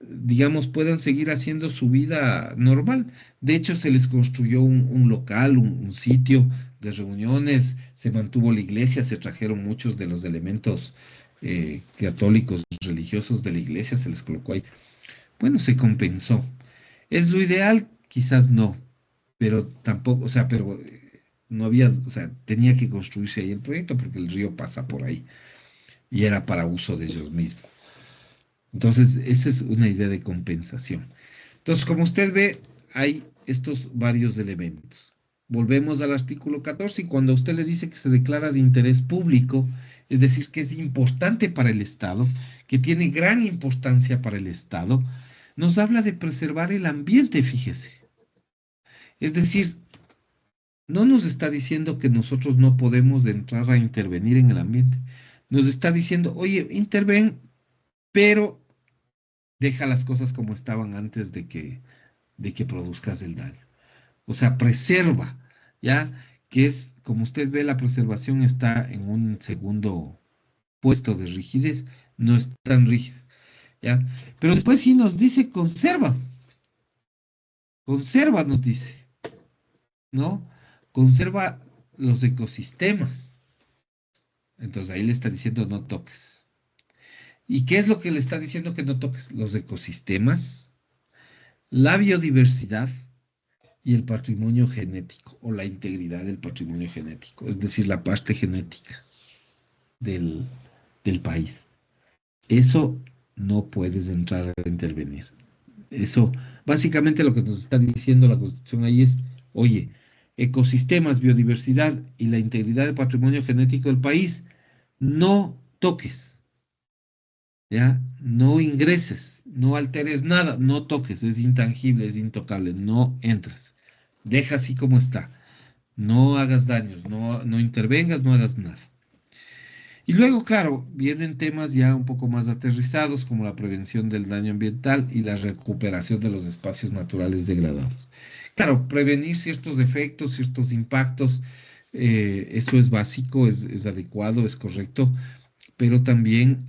digamos, puedan seguir haciendo su vida normal. De hecho, se les construyó un local, un sitio de reuniones, se mantuvo la iglesia, se trajeron muchos de los elementos católicos religiosos de la iglesia, se les colocó ahí. Bueno, se compensó. ¿Es lo ideal? Quizás no, pero tampoco, o sea, pero no había, o sea, tenía que construirse ahí el proyecto porque el río pasa por ahí y era para uso de ellos mismos. Entonces, esa es una idea de compensación. Entonces, como usted ve, hay estos varios elementos. Volvemos al artículo 14 y cuando usted le dice que se declara de interés público, es decir, que es importante para el Estado, que tiene gran importancia para el Estado, nos habla de preservar el ambiente, fíjese. Es decir, no nos está diciendo que nosotros no podemos entrar a intervenir en el ambiente. Nos está diciendo, oye, interven, pero deja las cosas como estaban antes de que produzcas el daño. O sea, preserva, ¿ya? Que es, como usted ve, la preservación está en un segundo puesto de rigidez, no es tan rígida, ¿ya? Pero después sí nos dice conserva nos dice, ¿no? Conserva los ecosistemas. Entonces ahí le está diciendo no toques. ¿Y qué es lo que le está diciendo que no toques? Los ecosistemas, la biodiversidad y el patrimonio genético o la integridad del patrimonio genético, es decir, la parte genética. del, del país. Eso no puedes entrar a intervenir. Eso, básicamente lo que nos está diciendo la Constitución ahí es, oye, ecosistemas, biodiversidad y la integridad del patrimonio genético del país, no toques, ¿ya? No ingreses, no alteres nada, no toques, es intangible, es intocable, no entres. Deja así como está. No hagas daños, no intervengas, no hagas nada. Y luego, claro, vienen temas ya un poco más aterrizados, como la prevención del daño ambiental y la recuperación de los espacios naturales degradados. Claro, prevenir ciertos efectos, ciertos impactos, eso es básico, es adecuado, es correcto, pero también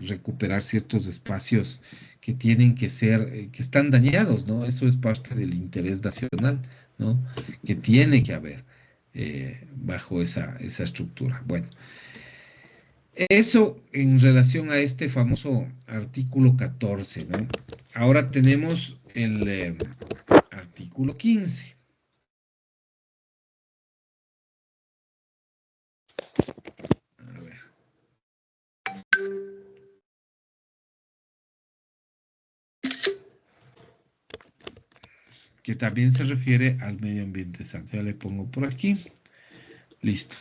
recuperar ciertos espacios que tienen que ser, que están dañados, ¿no? Eso es parte del interés nacional, ¿no? Que tiene que haber bajo esa estructura. Bueno. Eso en relación a este famoso artículo 14, ¿no? Ahora tenemos el artículo 15. A ver. Que también se refiere al medio ambiente sano. Ya le pongo por aquí. Listo.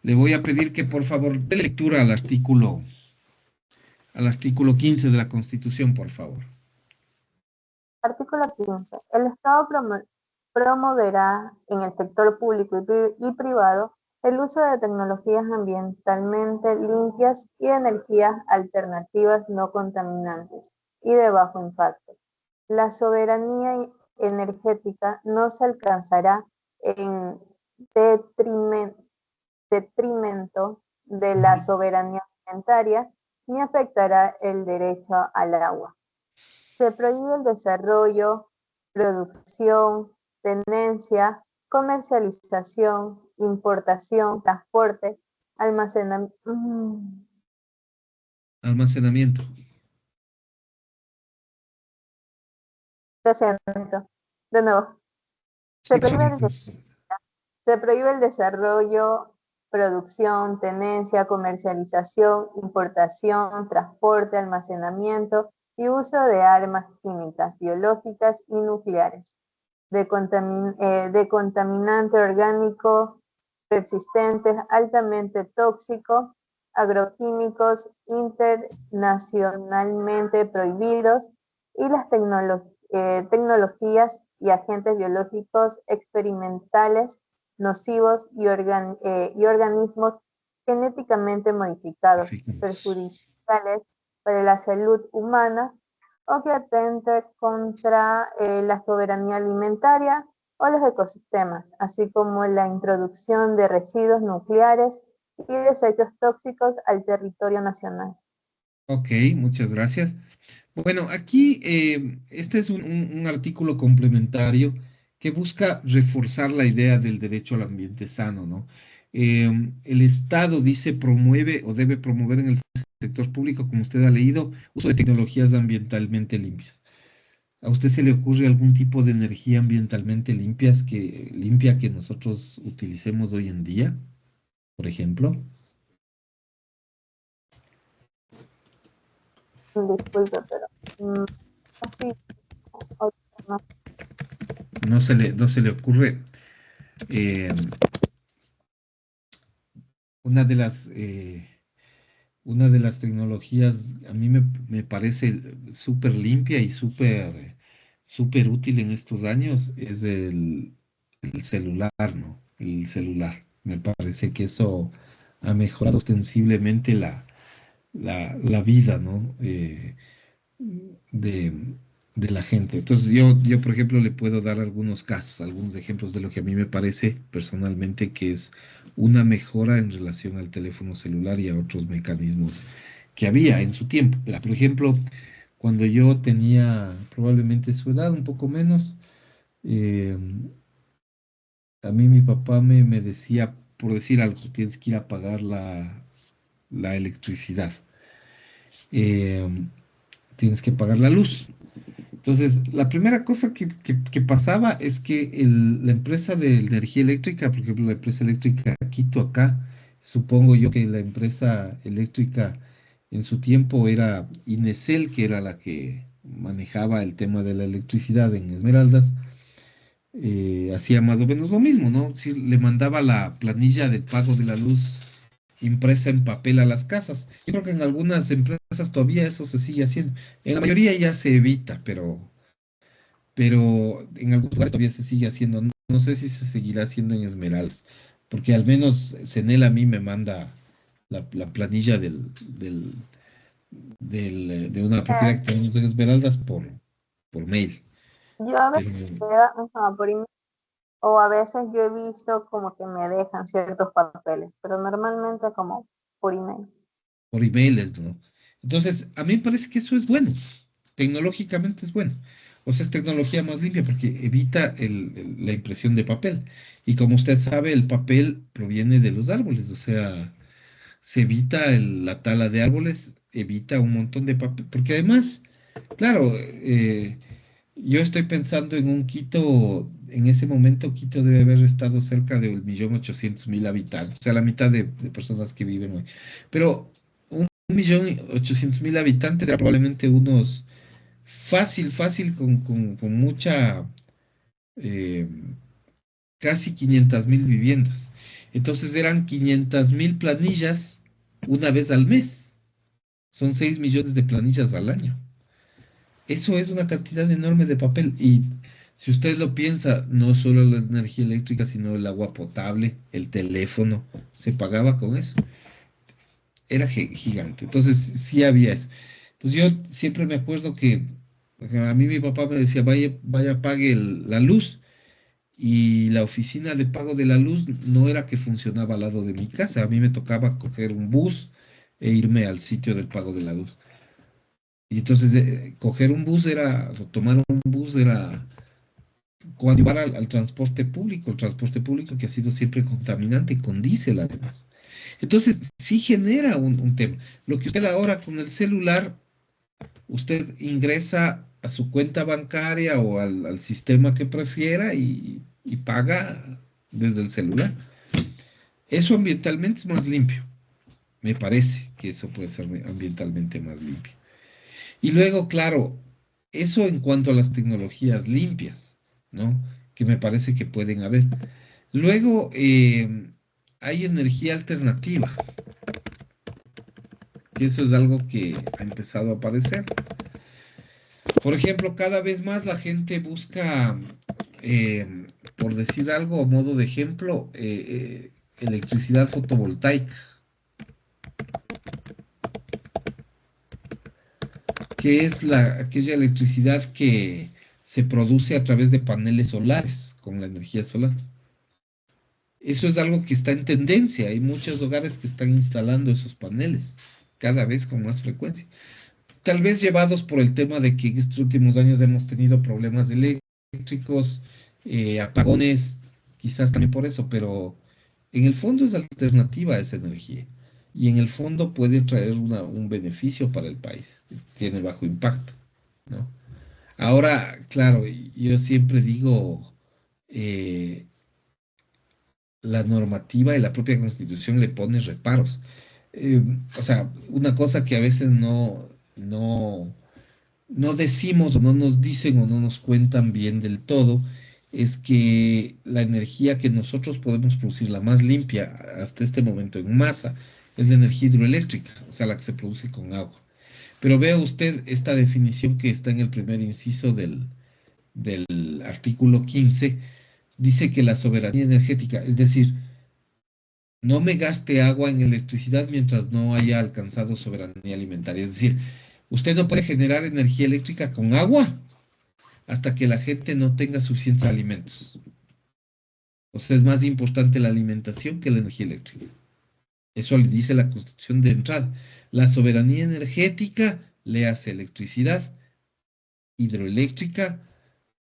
Le voy a pedir que por favor dé lectura al artículo 15 de la Constitución, por favor. Artículo 15. El Estado promoverá en el sector público y privado el uso de tecnologías ambientalmente limpias y energías alternativas no contaminantes y de bajo impacto. La soberanía energética no se alcanzará en detrimento de la soberanía alimentaria ni afectará el derecho al agua. Se prohíbe el desarrollo, producción, tenencia, comercialización, importación, transporte, almacenamiento. Almacenamiento. Lo siento. De nuevo, se Sí, prohíbe sí, el, pues, se prohíbe el desarrollo, producción, tenencia, comercialización, importación, transporte, almacenamiento y uso de armas químicas, biológicas y nucleares de contaminante orgánico persistentes altamente tóxicos, agroquímicos internacionalmente prohibidos y las tecnologías y agentes biológicos experimentales nocivos y organismos genéticamente modificados, fíjense. perjudiciales para la salud humana o que atente contra la soberanía alimentaria o los ecosistemas, así como la introducción de residuos nucleares y desechos tóxicos al territorio nacional. Ok, muchas gracias. Bueno, aquí este es un artículo complementario que busca reforzar la idea del derecho al ambiente sano, ¿no? El Estado dice promueve o debe promover en el sector público, como usted ha leído, uso de tecnologías ambientalmente limpias. ¿A usted se le ocurre algún tipo de energía ambientalmente limpia que nosotros utilicemos hoy en día, por ejemplo? Disculpe, pero así, no. No se le ocurre. Eh, una de las una de las tecnologías a mí me parece súper limpia y súper útil en estos años es el celular, ¿no? El celular. Me parece que eso ha mejorado ostensiblemente la vida, ¿no? De, de la gente. Entonces yo, por ejemplo, le puedo dar algunos casos, algunos ejemplos de lo que a mí me parece personalmente que es una mejora en relación al teléfono celular y a otros mecanismos que había en su tiempo. Por ejemplo, cuando yo tenía probablemente su edad, un poco menos, eh, a mí mi papá me decía, por decir algo, tienes que ir a pagar la electricidad, eh, tienes que pagar la luz. Entonces, la primera cosa que pasaba es que la empresa de energía eléctrica, por ejemplo, la empresa eléctrica Quito acá, Supongo yo que la empresa eléctrica en su tiempo era Inesel, que era la que manejaba el tema de la electricidad en Esmeraldas. Hacía más o menos lo mismo, ¿no? Sí, le mandaba la planilla del pago de la luz impresa en papel a las casas. Yo creo que en algunas empresas todavía eso se sigue haciendo. En la mayoría ya se evita, pero en algunos lugares todavía se sigue haciendo. No, no sé si se seguirá haciendo en Esmeraldas, porque al menos Senel a mí me manda la planilla de una propiedad que tenemos en Esmeraldas por mail. Yo a veces Pero ajá, por email, o a veces yo he visto como que me dejan ciertos papeles, pero normalmente como por email. por emails, ¿no? Entonces, a mí me parece que eso es bueno, tecnológicamente es bueno. O sea, es tecnología más limpia porque evita la impresión de papel. Y como usted sabe, el papel proviene de los árboles, o sea, se evita la tala de árboles, evita un montón de papel, porque además, claro, yo estoy pensando en un Quito, en ese momento Quito debe haber estado cerca de 1.800.000 habitantes, o sea, la mitad de personas que viven hoy. Pero 1.800.000 habitantes era probablemente unos fácil, con mucha, eh, casi 500.000 viviendas. Entonces eran 500.000 planillas una vez al mes. Son 6 millones de planillas al año. Eso es una cantidad enorme de papel. Y si usted lo piensa, no solo la energía eléctrica, sino el agua potable, el teléfono, se pagaba con eso. Era gigante. Entonces sí había eso. Entonces yo siempre me acuerdo que o sea, a mí mi papá me decía, vaya, pague la luz. Y la oficina de pago de la luz no era que funcionaba al lado de mi casa. A mí me tocaba coger un bus e irme al sitio del pago de la luz. Y entonces coger un bus era, o tomar un bus era coadyuvar al transporte público, el transporte público que ha sido siempre contaminante, con diésel además. Entonces sí genera un tema. Lo que usted ahora con el celular, usted ingresa a su cuenta bancaria o al sistema que prefiera y paga desde el celular. Eso ambientalmente es más limpio. Me parece que eso puede ser ambientalmente más limpio. Y luego, claro, eso en cuanto a las tecnologías limpias, ¿no? Que me parece que pueden haber. Luego, hay energía alternativa, que eso es algo que ha empezado a aparecer. Por ejemplo, cada vez más la gente busca, por decir algo, a modo de ejemplo, electricidad fotovoltaica, que es aquella electricidad que se produce a través de paneles solares, con la energía solar. Eso es algo que está en tendencia. Hay muchos hogares que están instalando esos paneles cada vez con más frecuencia. Tal vez llevados por el tema de que en estos últimos años hemos tenido problemas eléctricos, apagones, quizás también por eso, pero en el fondo es alternativa a esa energía y en el fondo puede traer un beneficio para el país. Tiene bajo impacto, ¿no? Ahora, claro, yo siempre digo, eh, la normativa y la propia Constitución le pone reparos. Eh, o sea, una cosa que a veces no decimos o no nos dicen o no nos cuentan bien del todo es que la energía que nosotros podemos producir, la más limpia hasta este momento en masa, es la energía hidroeléctrica, o sea, la que se produce con agua. Pero vea usted esta definición que está en el primer inciso del artículo 15, dice que la soberanía energética, es decir, no me gaste agua en electricidad mientras no haya alcanzado soberanía alimentaria. Es decir, usted no puede generar energía eléctrica con agua hasta que la gente no tenga suficientes alimentos. O sea, es más importante la alimentación que la energía eléctrica. Eso le dice la Constitución de entrada. La soberanía energética le hace electricidad hidroeléctrica,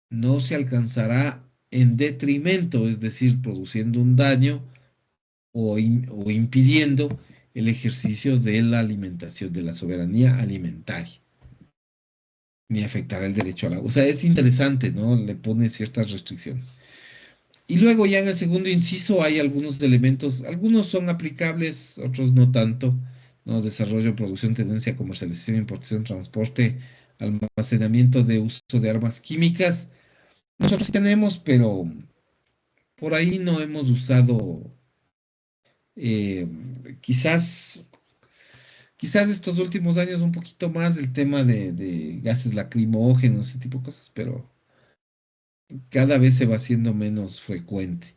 no se alcanzará en detrimento, es decir, produciendo un daño o impidiendo el ejercicio de la alimentación, de la soberanía alimentaria, ni afectará el derecho al agua. O sea, es interesante, ¿no? Le pone ciertas restricciones. Y luego ya en el segundo inciso hay algunos elementos, algunos son aplicables, otros no tanto, ¿no? Desarrollo, producción, tenencia, comercialización, importación, transporte, almacenamiento de uso de armas químicas. Nosotros sí tenemos, pero por ahí no hemos usado, eh, quizás, quizás estos últimos años un poquito más el tema de gases lacrimógenos, ese tipo de cosas, pero cada vez se va haciendo menos frecuente.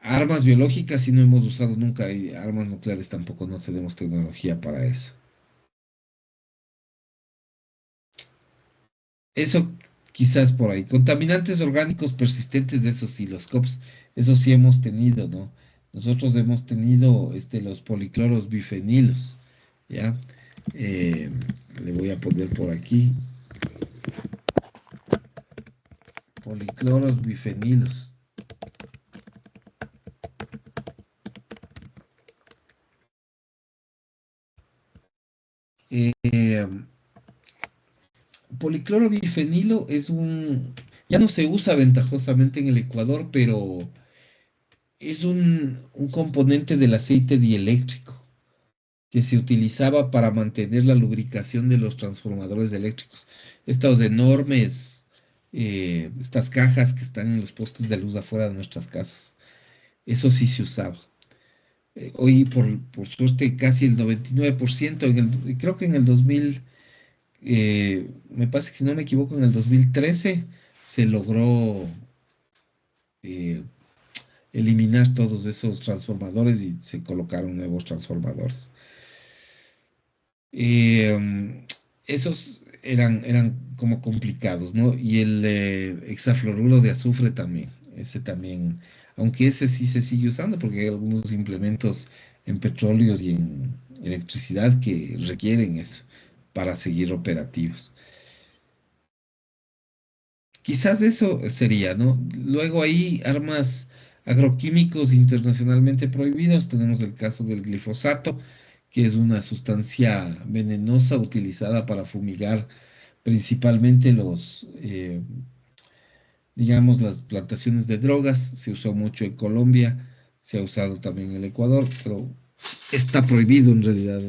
Armas biológicas sí no hemos usado nunca y armas nucleares tampoco, no tenemos tecnología para eso. Eso quizás por ahí. Contaminantes orgánicos persistentes de esos sí, los COPS, eso sí hemos tenido, ¿no? Nosotros hemos tenido los policloros bifenilos, ¿ya? Eh, Le voy a poner por aquí, policloros bifenilos. Eh, Policloro bifenilo ya no se usa ventajosamente en el Ecuador, pero es un componente del aceite dieléctrico que se utilizaba para mantener la lubricación de los transformadores eléctricos. Estos enormes, estas cajas que están en los postes de luz afuera de nuestras casas. Eso sí se usaba. Hoy, por suerte, casi el 99%, creo que en el 2000, me parece que si no me equivoco, en el 2013 se logró eh, eliminar todos esos transformadores y se colocaron nuevos transformadores. Esos eran como complicados, ¿no? Y el hexafluoruro de azufre también, ese también, aunque ese sí se sigue usando porque hay algunos implementos en petróleos y en electricidad que requieren eso para seguir operativos. Quizás eso sería, ¿no? Luego hay armas agroquímicos internacionalmente prohibidos. Tenemos el caso del glifosato, que es una sustancia venenosa utilizada para fumigar principalmente digamos, las plantaciones de drogas. Se usó mucho en Colombia, se ha usado también en el Ecuador, pero está prohibido en realidad,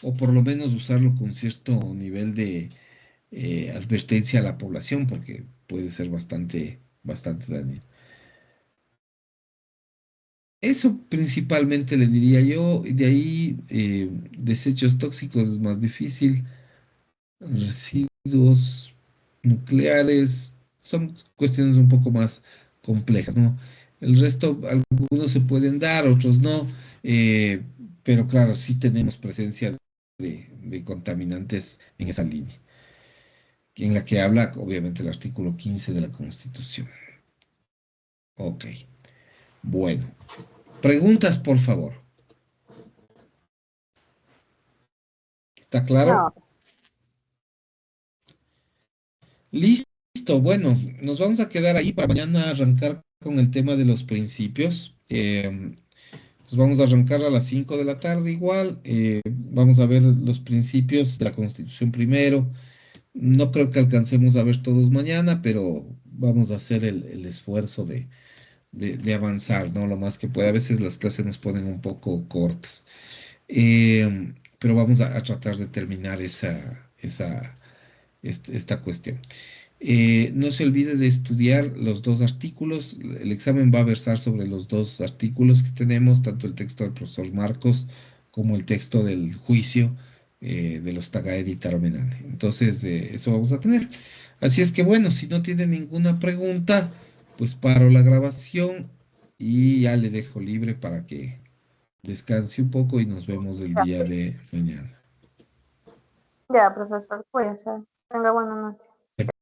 o por lo menos usarlo con cierto nivel de advertencia a la población porque puede ser bastante dañino. Eso principalmente le diría yo, y de ahí desechos tóxicos es más difícil, residuos nucleares son cuestiones un poco más complejas, ¿no? El resto, algunos se pueden dar, otros no, eh, pero claro, sí tenemos presencia de contaminantes en esa línea, en la que habla obviamente el artículo 15 de la Constitución. Ok, bueno. Preguntas, por favor. ¿Está claro? No, Listo. Bueno, nos vamos a quedar ahí para mañana arrancar con el tema de los principios. Nos vamos a arrancar a las 5 de la tarde igual. Vamos a ver los principios de la Constitución primero. No creo que alcancemos a ver todos mañana, pero vamos a hacer el esfuerzo de avanzar, ¿no? Lo más que pueda. A veces las clases nos ponen un poco cortas. Pero vamos a tratar de terminar esta cuestión. No se olvide de estudiar los dos artículos. El examen va a versar sobre los dos artículos que tenemos, tanto el texto del profesor Marcos como el texto del juicio de los Tagaed y Tarmenane. Entonces, eso vamos a tener. Así es que bueno, si no tiene ninguna pregunta, pues paro la grabación y ya le dejo libre para que descanse un poco y nos vemos el ya, día de mañana. ya, profesor, cuídese. Tenga buena noche.